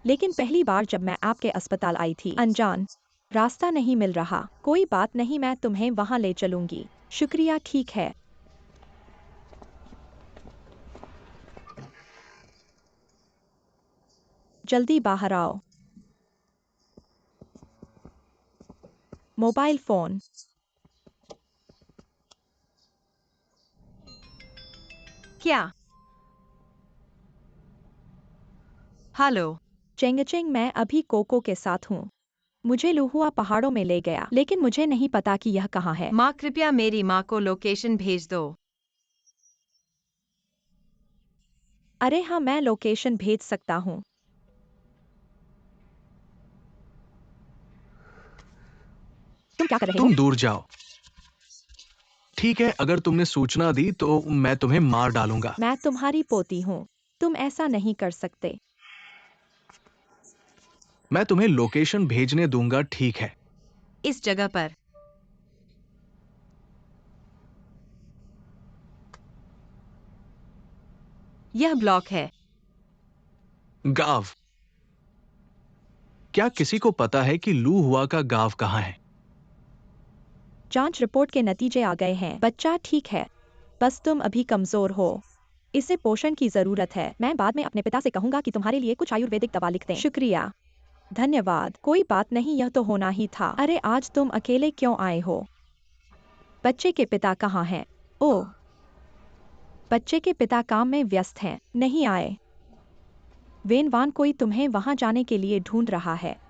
लेकिन पहली बार जब मैं आपके अस्पताल आई थी, अनजान, रास्ता नहीं मिल रहा। कोई बात नहीं, मैं तुम्हें वहां ले चलूंगी। शुक्रिया, ठीक है। जल्दी बाहर आओ। Mobile phone. क्या? हेलो। चेंगचेंग, मैं अभी कोको के साथ हूँ। मुझे लुहुआ पहाड़ों में ले गया, लेकिन मुझे नहीं पता कि यह कहाँ है। माँ, कृपया मेरी माँ को लोकेशन भेज दो। अरे हाँ, मैं लोकेशन भेज सकता हूँ। तुम क्या कर रहे हो? तुम दूर जाओ। ठीक है, अगर तुमने सूचना दी तो मैं तुम्हें मार डालूंगा। मैं तुम्हारी पोती हूँ। तुम ऐसा नहीं कर सकते। मैं तुम्हें लोकेशन भेजने दूंगा, ठीक है? इस जगह पर। यह ब्लॉक है। गांव। क्या किसी को पता है कि लू हुआ का गांव कहाँ है? जांच रिपोर्ट के नतीजे आ गए हैं। बच्चा ठीक है, बस तुम अभी कमजोर हो। इसे पोषण की जरूरत है। मैं बाद में अपने पिता से कहूंगा कि तुम्हारे लिए कुछ आयुर्वेदिक दवा लिख दें। शुक्रिया। धन्यवाद। कोई बात नहीं, यह तो होना ही था। अरे, आज तुम अकेले क्यों आए हो? बच्चे के पिता कहाँ हैं? ओह, बच्चे के पिता काम में व्यस्त हैं, नहीं आए। वेनवान, कोई तुम्हें वहां जाने के लिए ढूंढ रहा है।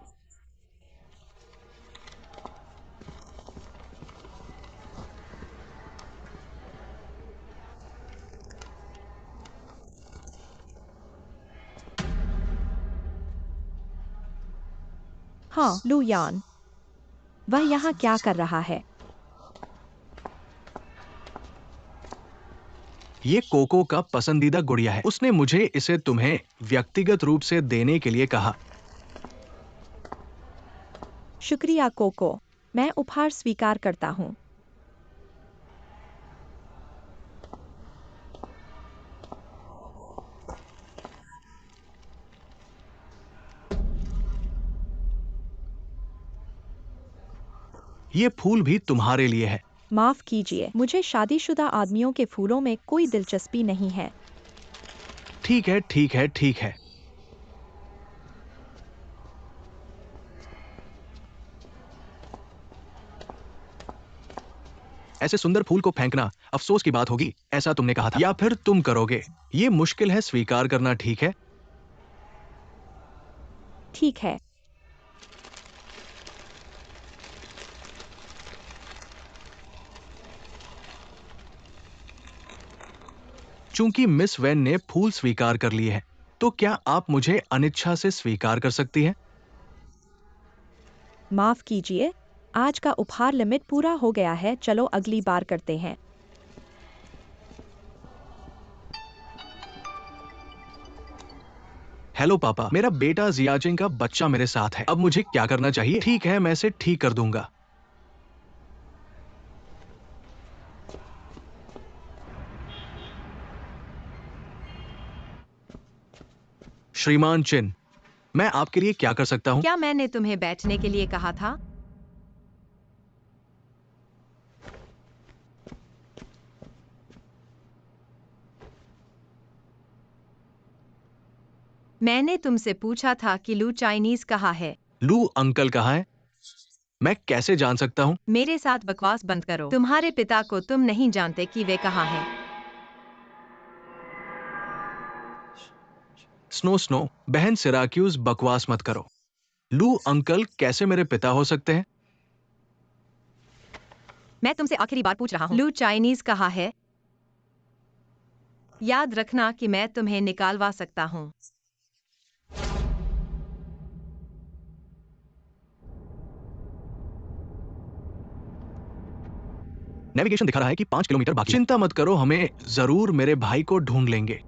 हाँ, लुयान। वह यहाँ क्या कर रहा है? ये कोको का पसंदीदा गुड़िया है। उसने मुझे इसे तुम्हें व्यक्तिगत रूप से देने के लिए कहा। शुक्रिया कोको, मैं उपहार स्वीकार करता हूँ। ये फूल भी तुम्हारे लिए है। माफ कीजिए, मुझे शादीशुदा आदमियों के फूलों में कोई दिलचस्पी नहीं है। ठीक है, ठीक है, ठीक है। ऐसे सुंदर फूल को फेंकना अफसोस की बात होगी, ऐसा तुमने कहा था। या फिर तुम करोगे? ये मुश्किल है स्वीकार करना, ठीक है? ठीक है। चूंकि मिस वैन ने फूल स्वीकार कर लिए हैं, तो क्या आप मुझे अनिच्छा से स्वीकार कर सकती हैं? माफ कीजिए, आज का उपहार लिमिट पूरा हो गया है। चलो अगली बार करते हैं। हेलो पापा, मेरा बेटा जियाचिंग का बच्चा मेरे साथ है। अब मुझे क्या करना चाहिए? ठीक है, मैं इसे ठीक कर दूंगा। श्रीमान चिन, मैं आपके लिए क्या कर सकता हूँ? क्या मैंने तुम्हें बैठने के लिए कहा था? मैंने तुमसे पूछा था कि लू चाइनीज कहाँ है। लू अंकल कहाँ है? मैं कैसे जान सकता हूँ? मेरे साथ बकवास बंद करो। तुम्हारे पिता को तुम नहीं जानते कि वे कहाँ हैं। स्नो स्नो, बहन सिराक्यूज, बकवास मत करो। लू अंकल कैसे मेरे पिता हो सकते हैं? मैं तुमसे आखिरी बार पूछ रहा हूँ। लू चाइनीज कहा है? याद रखना कि मैं तुम्हें निकालवा सकता हूँ। नेविगेशन दिखा रहा है कि 5 किलोमीटर बाकी है। चिंता मत करो, हमें जरूर मेरे भाई को ढूंढ लेंगे।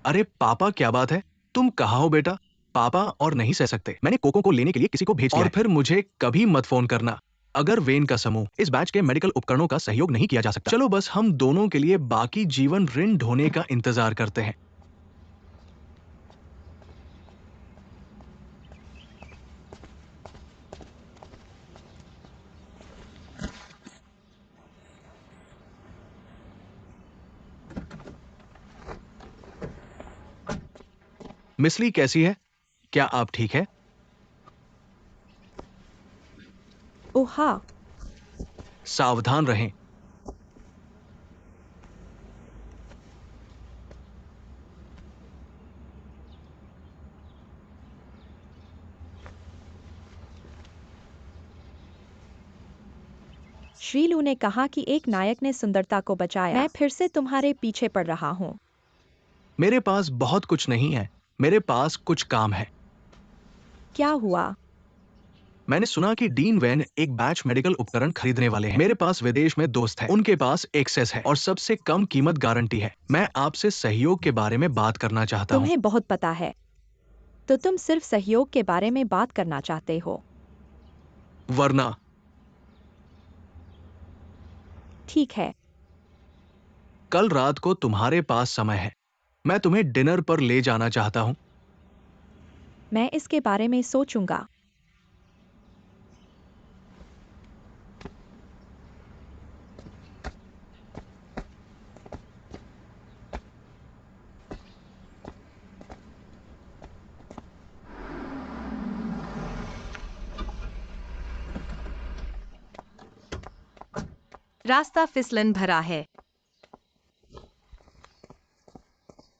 अरे पापा, क्या बात है? तुम कहाँ हो बेटा? पापा और नहीं सह सकते। मैंने कोको को लेने के लिए किसी को भेज दिया और फिर मुझे कभी मत फोन करना अगर वेन का समूह इस बैच के मेडिकल उपकरणों का सहयोग नहीं किया जा सकता। चलो बस हम दोनों के लिए बाकी जीवन ऋण ढोने का इंतजार करते हैं। मिसली कैसी है? क्या आप ठीक है? ओह हाँ। सावधान रहें। श्रीलू ने कहा कि एक नायक ने सुंदरता को बचाया। मैं फिर से तुम्हारे पीछे पड़ रहा हूँ। मेरे पास बहुत कुछ नहीं है, मेरे पास कुछ काम है। क्या हुआ? मैंने सुना कि डीन वैन एक बैच मेडिकल उपकरण खरीदने वाले हैं। मेरे पास विदेश में दोस्त है, उनके पास एक्सेस है और सबसे कम कीमत गारंटी है। मैं आपसे सहयोग के बारे में बात करना चाहता हूँ। तुम्हें बहुत पता है, तो तुम सिर्फ सहयोग के बारे में बात करना चाहते हो। वरना ठीक है। कल रात को तुम्हारे पास समय है, मैं तुम्हें डिनर पर ले जाना चाहता हूँ। मैं इसके बारे में सोचूंगा। रास्ता फिसलन भरा है।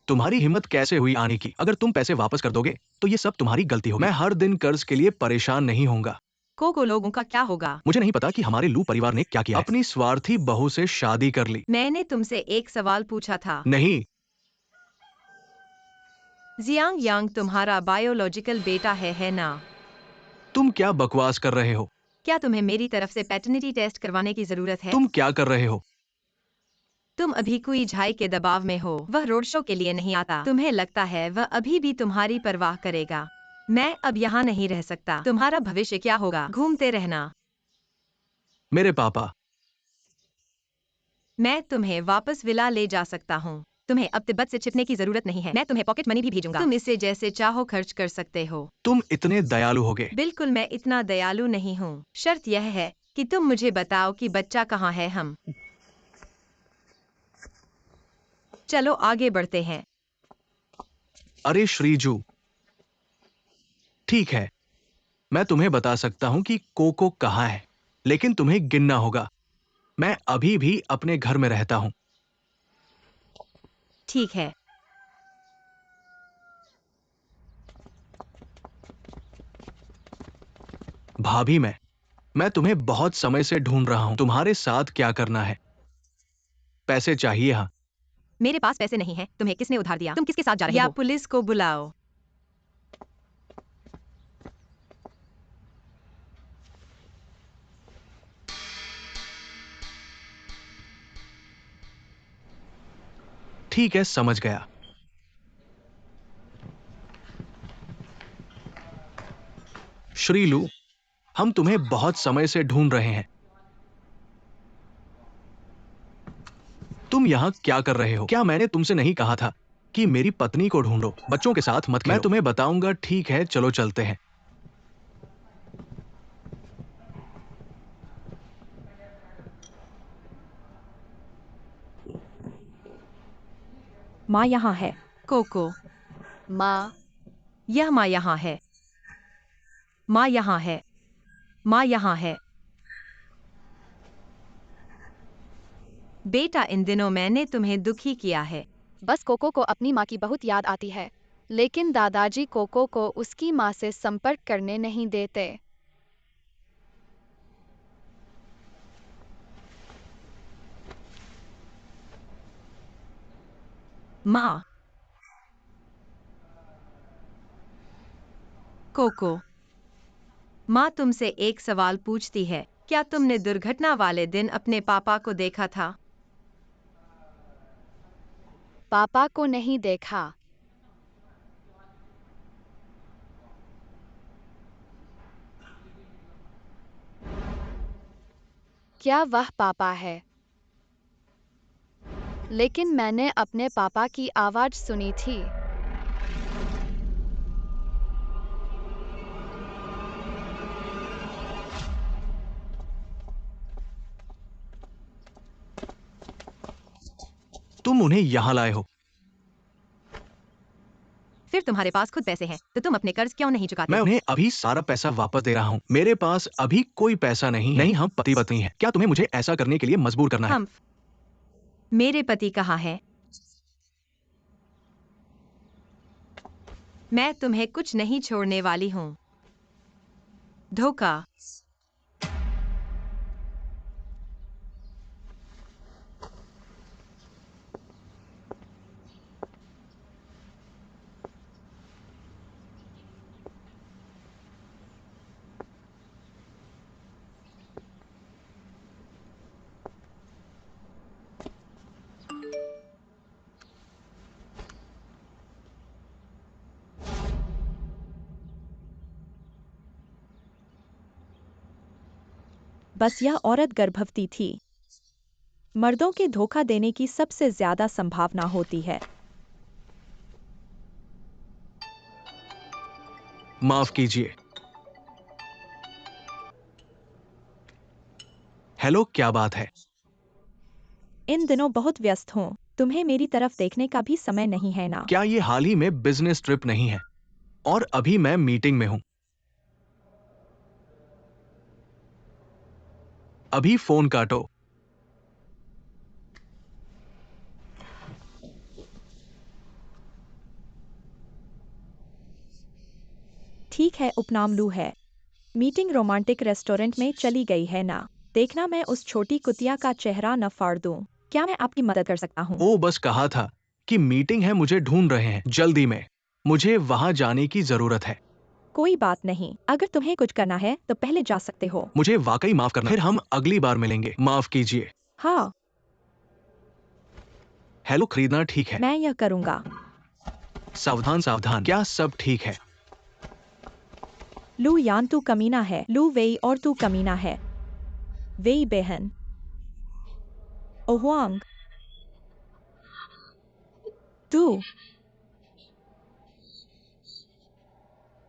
तुम्हारी हिम्मत कैसे हुई आने की? अगर तुम पैसे वापस कर दोगे तो ये सब तुम्हारी गलती होगी। मैं हर दिन कर्ज के लिए परेशान नहीं होऊंगा। कोको लोगों का क्या होगा? मुझे नहीं पता कि हमारे लू परिवार ने क्या किया है। अपनी स्वार्थी बहू से शादी कर ली। मैंने तुमसे एक सवाल पूछा था। नहीं, जियांग यांग तुम्हारा बायोलॉजिकल बेटा है ना? तुम क्या बकवास कर रहे हो? क्या तुम्हें मेरी तरफ से पैटर्निटी टेस्ट करवाने की जरूरत है? तुम क्या कर रहे हो? तुम अभी कोई झाई के दबाव में हो। वह रोड शो के लिए नहीं आता। तुम्हें लगता है वह अभी भी तुम्हारी परवाह करेगा? मैं अब यहाँ नहीं रह सकता। तुम्हारा भविष्य क्या होगा? घूमते रहना। मेरे पापा। मैं तुम्हें वापस विला ले जा सकता हूँ। तुम्हें अब तिब्बत से छिपने की जरूरत नहीं है। मैं तुम्हें पॉकेट मनी भी भेजूंगा। तुम इसे जैसे चाहो खर्च कर सकते हो। तुम इतने दयालु होगे। बिल्कुल, मैं इतना दयालु नहीं हूँ। शर्त यह है कि तुम मुझे बताओ कि बच्चा कहाँ है। हम चलो आगे बढ़ते हैं। अरे श्रीजू, ठीक है, मैं तुम्हें बता सकता हूँ कि कोको कहाँ है, लेकिन तुम्हें गिनना होगा। मैं अभी भी अपने घर में रहता हूँ। ठीक है। भाभी, मैं तुम्हें बहुत समय से ढूंढ रहा हूँ। तुम्हारे साथ क्या करना है? पैसे चाहिए? हाँ। मेरे पास पैसे नहीं हैं। तुम्हें किसने उधार दिया? तुम किसके साथ जा रहे हो? या पुलिस को बुलाओ। ठीक है, समझ गया। श्रीलू, हम तुम्हें बहुत समय से ढूंढ रहे हैं। तुम यहाँ क्या कर रहे हो? क्या मैंने तुमसे नहीं कहा था कि मेरी पत्नी को ढूंढो, बच्चों के साथ मत खेलो? मैं तुम्हें बताऊंगा। ठीक है, चलो चलते हैं। माँ यहाँ है। कोको, माँ, यह माँ यहाँ है। माँ यहाँ है। माँ यहाँ है। बेटा, इन दिनों मैंने तुम्हें दुखी किया है। बस कोको को अपनी माँ की बहुत याद आती है, लेकिन दादाजी कोको को उसकी माँ से संपर्क करने नहीं देते। माँ। कोको, माँ तुमसे एक सवाल पूछती है, क्या तुमने दुर्घटना वाले दिन अपने पापा को देखा था? पापा को नहीं देखा। क्या वह पापा है? लेकिन मैंने अपने पापा की आवाज सुनी थी। तुम उन्हें यहाँ लाए हो। फिर तुम्हारे पास खुद पैसे हैं, तो तुम अपने कर्ज क्यों नहीं चुकाते? मैं उन्हें अभी सारा पैसा वापस दे रहा हूँ। मेरे पास अभी कोई पैसा नहीं है। नहीं, हम पति पत्नी हैं। क्या तुम्हें मुझे ऐसा करने के लिए मजबूर करना है? हम। मेरे पति कहाँ हैं? मैं तुम्हें कुछ नहीं छोड़ने वाली हूँ। धोखा। बस यह औरत गर्भवती थी। मर्दों के धोखा देने की सबसे ज्यादा संभावना होती है। माफ कीजिए। हेलो, क्या बात है? इन दिनों बहुत व्यस्त हूँ। तुम्हें मेरी तरफ देखने का भी समय नहीं है ना? क्या ये हाल ही में बिजनेस ट्रिप नहीं है? और अभी मैं मीटिंग में हूँ। अभी फोन काटो। ठीक है, उपनाम लू है। मीटिंग रोमांटिक रेस्टोरेंट में चली गई है ना? देखना मैं उस छोटी कुतिया का चेहरा न फाड़ दूं। क्या मैं आपकी मदद कर सकता हूँ? ओ, बस कहा था कि मीटिंग है, मुझे ढूंढ रहे हैं जल्दी में। मुझे वहां जाने की जरूरत है। कोई बात नहीं, अगर तुम्हें कुछ करना है तो पहले जा सकते हो। मुझे वाकई माफ करना, फिर हम अगली बार मिलेंगे। माफ कीजिए। हाँ, हेलो, खरीदना ठीक है? मैं यह करूँगा। सावधान सावधान। क्या सब ठीक है? लू यान, तू कमीना है। लू वेई, और तू कमीना है। वेई बहन। ओहुआंग, तू।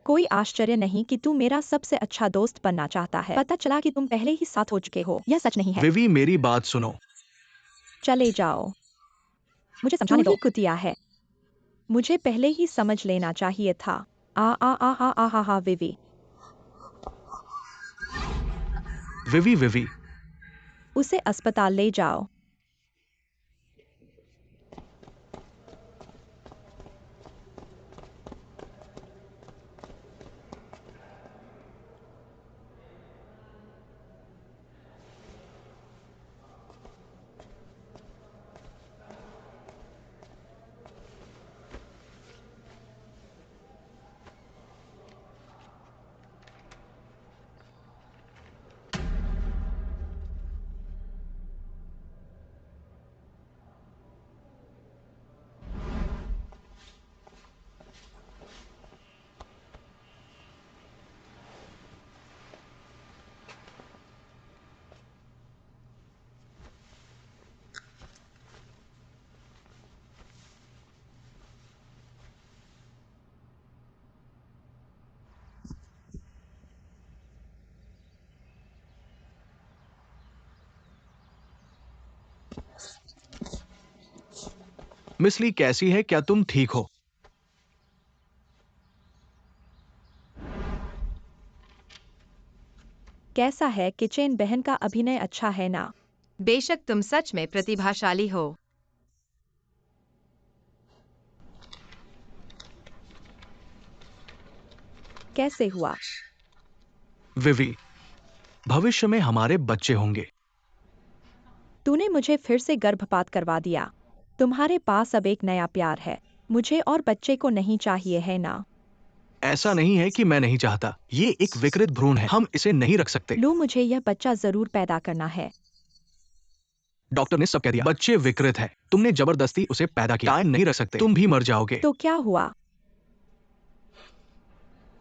कोई आश्चर्य नहीं कि तू मेरा सबसे अच्छा दोस्त बनना चाहता है। पता चला कि तुम पहले ही साथ हो चुके हो। यह सच नहीं है। विवी, मेरी बात सुनो। चले जाओ। मुझे तू समझाने ही कुतिया है। मुझे पहले ही समझ लेना चाहिए था। आ आ आ आ आ हा हा विवी। विवी विवी। उसे अस्पताल ले जाओ। मिस ली कैसी है? क्या तुम ठीक हो? कैसा है? किचेन बहन का अभिनय अच्छा है ना? बेशक तुम सच में प्रतिभाशाली हो। कैसे हुआ? विवी, भविष्य में हमारे बच्चे होंगे। तूने मुझे फिर से गर्भपात करवा दिया। तुम्हारे पास अब एक नया प्यार है। मुझे और बच्चे को नहीं चाहिए, है ना? ऐसा नहीं है कि मैं नहीं चाहता। ये एक विकृत भ्रूण है, हम इसे नहीं रख सकते। लू, मुझे यह बच्चा जरूर पैदा करना है। डॉक्टर ने सब कह दिया। बच्चे विकृत है, तुमने जबरदस्ती उसे पैदा किया। टाइम नहीं रख सकते, तुम भी मर जाओगे। तो क्या हुआ?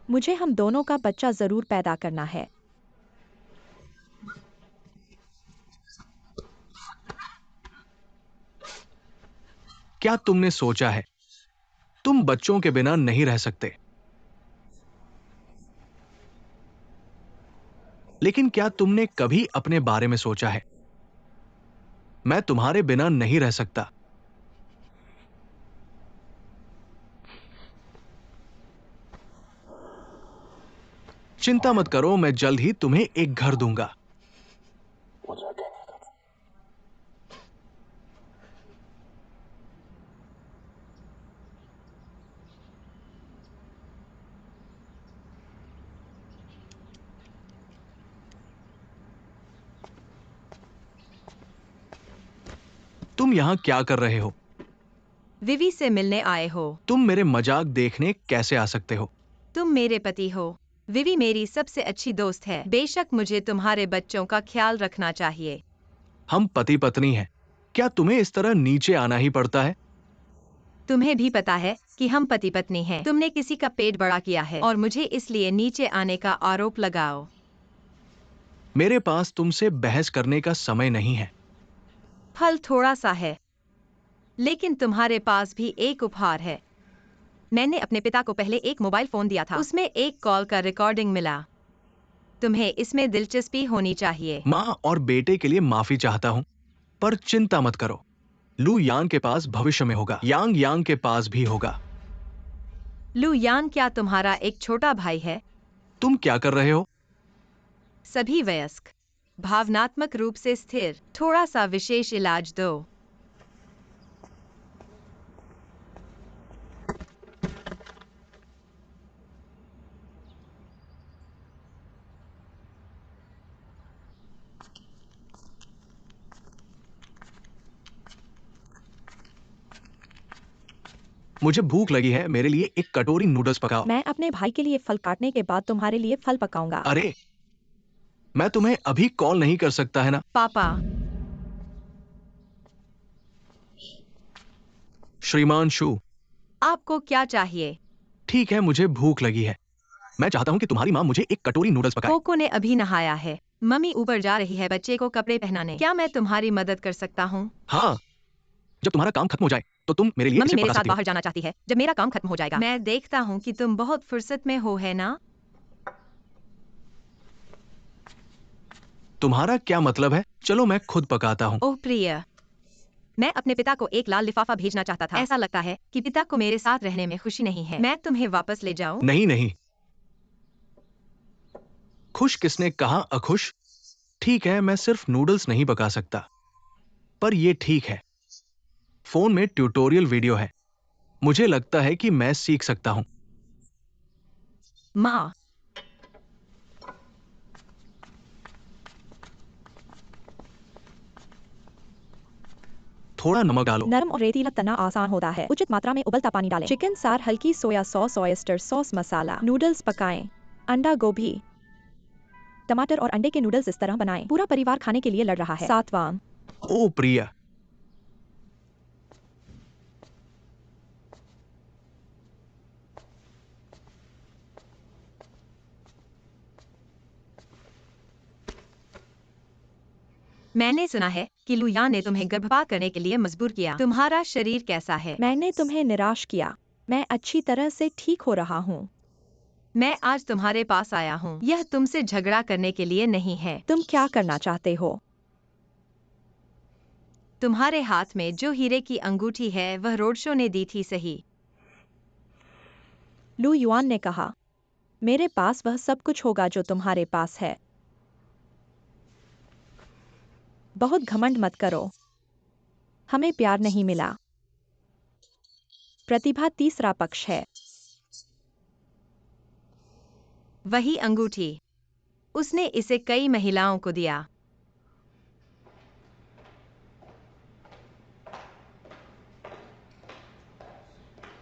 मुझे हम दोनों का बच्चा जरूर पैदा करना है। क्या तुमने सोचा है? तुम बच्चों के बिना नहीं रह सकते। लेकिन क्या तुमने कभी अपने बारे में सोचा है? मैं तुम्हारे बिना नहीं रह सकता। चिंता मत करो, मैं जल्द ही तुम्हें एक घर दूंगा। तुम यहां क्या कर रहे हो? विवी से मिलने आए हो। तुम मेरे मजाक देखने कैसे आ सकते हो? तुम मेरे पति हो। विवी मेरी सबसे अच्छी दोस्त है। बेशक मुझे तुम्हारे बच्चों का ख्याल रखना चाहिए। हम पति पत्नी हैं। क्या तुम्हें इस तरह नीचे आना ही पड़ता है? तुम्हें भी पता है कि हम पति पत्नी हैं। तुमने किसी का पेट बड़ा किया है और मुझे इसलिए नीचे आने का आरोप लगाओ। मेरे पास तुमसे बहस करने का समय नहीं है। फल थोड़ा सा है, लेकिन तुम्हारे पास भी एक उपहार है। मैंने अपने पिता को पहले एक मोबाइल फोन दिया था। उसमें एक कॉल का रिकॉर्डिंग मिला। तुम्हें इसमें दिलचस्पी होनी चाहिए। माँ और बेटे के लिए माफी चाहता हूँ, पर चिंता मत करो। लू यांग के पास भविष्य में होगा। यांग यांग के पास भी होगा। लू यान क्या तुम्हारा एक छोटा भाई है? तुम क्या कर रहे हो? सभी वयस्क, भावनात्मक रूप से स्थिर, थोड़ा सा विशेष इलाज दो। मुझे भूख लगी है, मेरे लिए एक कटोरी नूडल्स पकाओ। मैं अपने भाई के लिए फल काटने के बाद तुम्हारे लिए फल पकाऊंगा। अरे, मैं तुम्हें अभी कॉल नहीं कर सकता है ना? पापा, श्रीमान शू। आपको क्या चाहिए? ठीक है, मुझे भूख लगी है। मैं चाहता हूँ कि तुम्हारी माँ मुझे एक कटोरी नूडल्स पकाए। कोको ने अभी नहाया है। मम्मी ऊपर जा रही है बच्चे को कपड़े पहनाने। क्या मैं तुम्हारी मदद कर सकता हूँ? हाँ, जब तुम्हारा काम खत्म हो जाए तो तुम मेरे लिए मम्मी इसे मेरे पका साथ सकती हो। बाहर जाना चाहती है जब मेरा काम खत्म हो जाएगा। मैं देखता हूँ कि तुम बहुत फुर्सत में हो, है ना? तुम्हारा क्या मतलब है? चलो मैं खुद पकाता हूँ। ओह प्रिय, मैं अपने पिता को एक लाल लिफाफा भेजना चाहता था। ऐसा लगता है कि पिता को मेरे साथ रहने में खुशी नहीं है। मैं तुम्हें वापस ले जाऊं? नहीं नहीं, खुश किसने कहा अखुश? ठीक है, मैं सिर्फ नूडल्स नहीं पका सकता, पर ये ठीक है। फोन में ट्यूटोरियल वीडियो है। मुझे लगता है कि मैं सीख सकता हूँ। माँ, थोड़ा नमक डालो। नरम और रेतीला तना आसान होता है। उचित मात्रा में उबलता पानी डालें। चिकन सार, हल्की सोया सॉस, ऑयस्टर सॉस, मसाला। नूडल्स पकाएं। अंडा, गोभी, टमाटर और अंडे के नूडल्स इस तरह बनाएं। पूरा परिवार खाने के लिए लड़ रहा है। 7वां। ओ प्रिया, मैंने सुना है कि लुयान ने तुम्हें गर्भपात करने के लिए मजबूर किया। तुम्हारा शरीर कैसा है? मैंने तुम्हें निराश किया। मैं अच्छी तरह से ठीक हो रहा हूँ। मैं आज तुम्हारे पास आया हूँ। यह तुमसे झगड़ा करने के लिए नहीं है। तुम क्या करना चाहते हो? तुम्हारे हाथ में जो हीरे की अंगूठी है वह रोड शो ने दी थी, सही? लू युआन ने कहा, मेरे पास वह सब कुछ होगा जो तुम्हारे पास है। बहुत घमंड मत करो। हमें प्यार नहीं मिला। प्रतिभा तीसरा पक्ष है। वही अंगूठी। उसने इसे कई महिलाओं को दिया।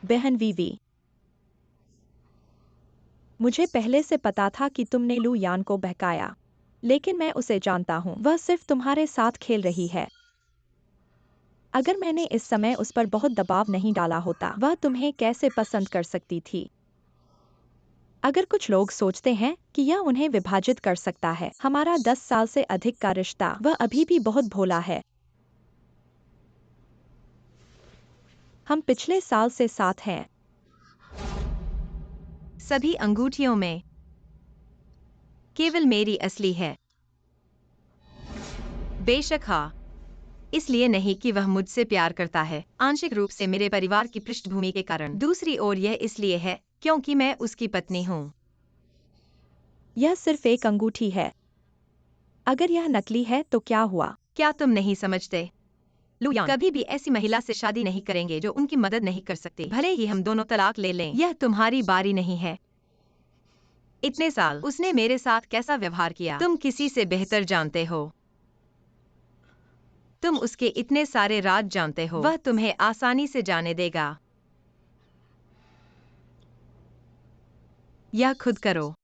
बहन वीवी, मुझे पहले से पता था कि तुमने लू यान को बहकाया, लेकिन मैं उसे जानता हूँ। वह सिर्फ तुम्हारे साथ खेल रही है। अगर मैंने इस समय उस पर बहुत दबाव नहीं डाला होता, वह तुम्हें कैसे पसंद कर सकती थी? अगर कुछ लोग सोचते हैं कि यह उन्हें विभाजित कर सकता है, हमारा 10 साल से अधिक का रिश्ता, वह अभी भी बहुत भोला है। हम पिछले साल से साथ हैं। सभी अंगूठियों में केवल मेरी असली है। बेशक हाँ, इसलिए नहीं कि वह मुझसे प्यार करता है, आंशिक रूप से मेरे परिवार की पृष्ठभूमि के कारण। दूसरी ओर यह इसलिए है क्योंकि मैं उसकी पत्नी हूँ। यह सिर्फ एक अंगूठी है। अगर यह नकली है तो क्या हुआ? क्या तुम नहीं समझते? लुयान कभी भी ऐसी महिला से शादी नहीं करेंगे जो उनकी मदद नहीं कर सकती, भले ही हम दोनों तलाक ले लें। यह तुम्हारी बारी नहीं है। इतने साल उसने मेरे साथ कैसा व्यवहार किया, तुम किसी से बेहतर जानते हो। तुम उसके इतने सारे राज जानते हो, वह तुम्हें आसानी से जाने देगा। यह खुद करो।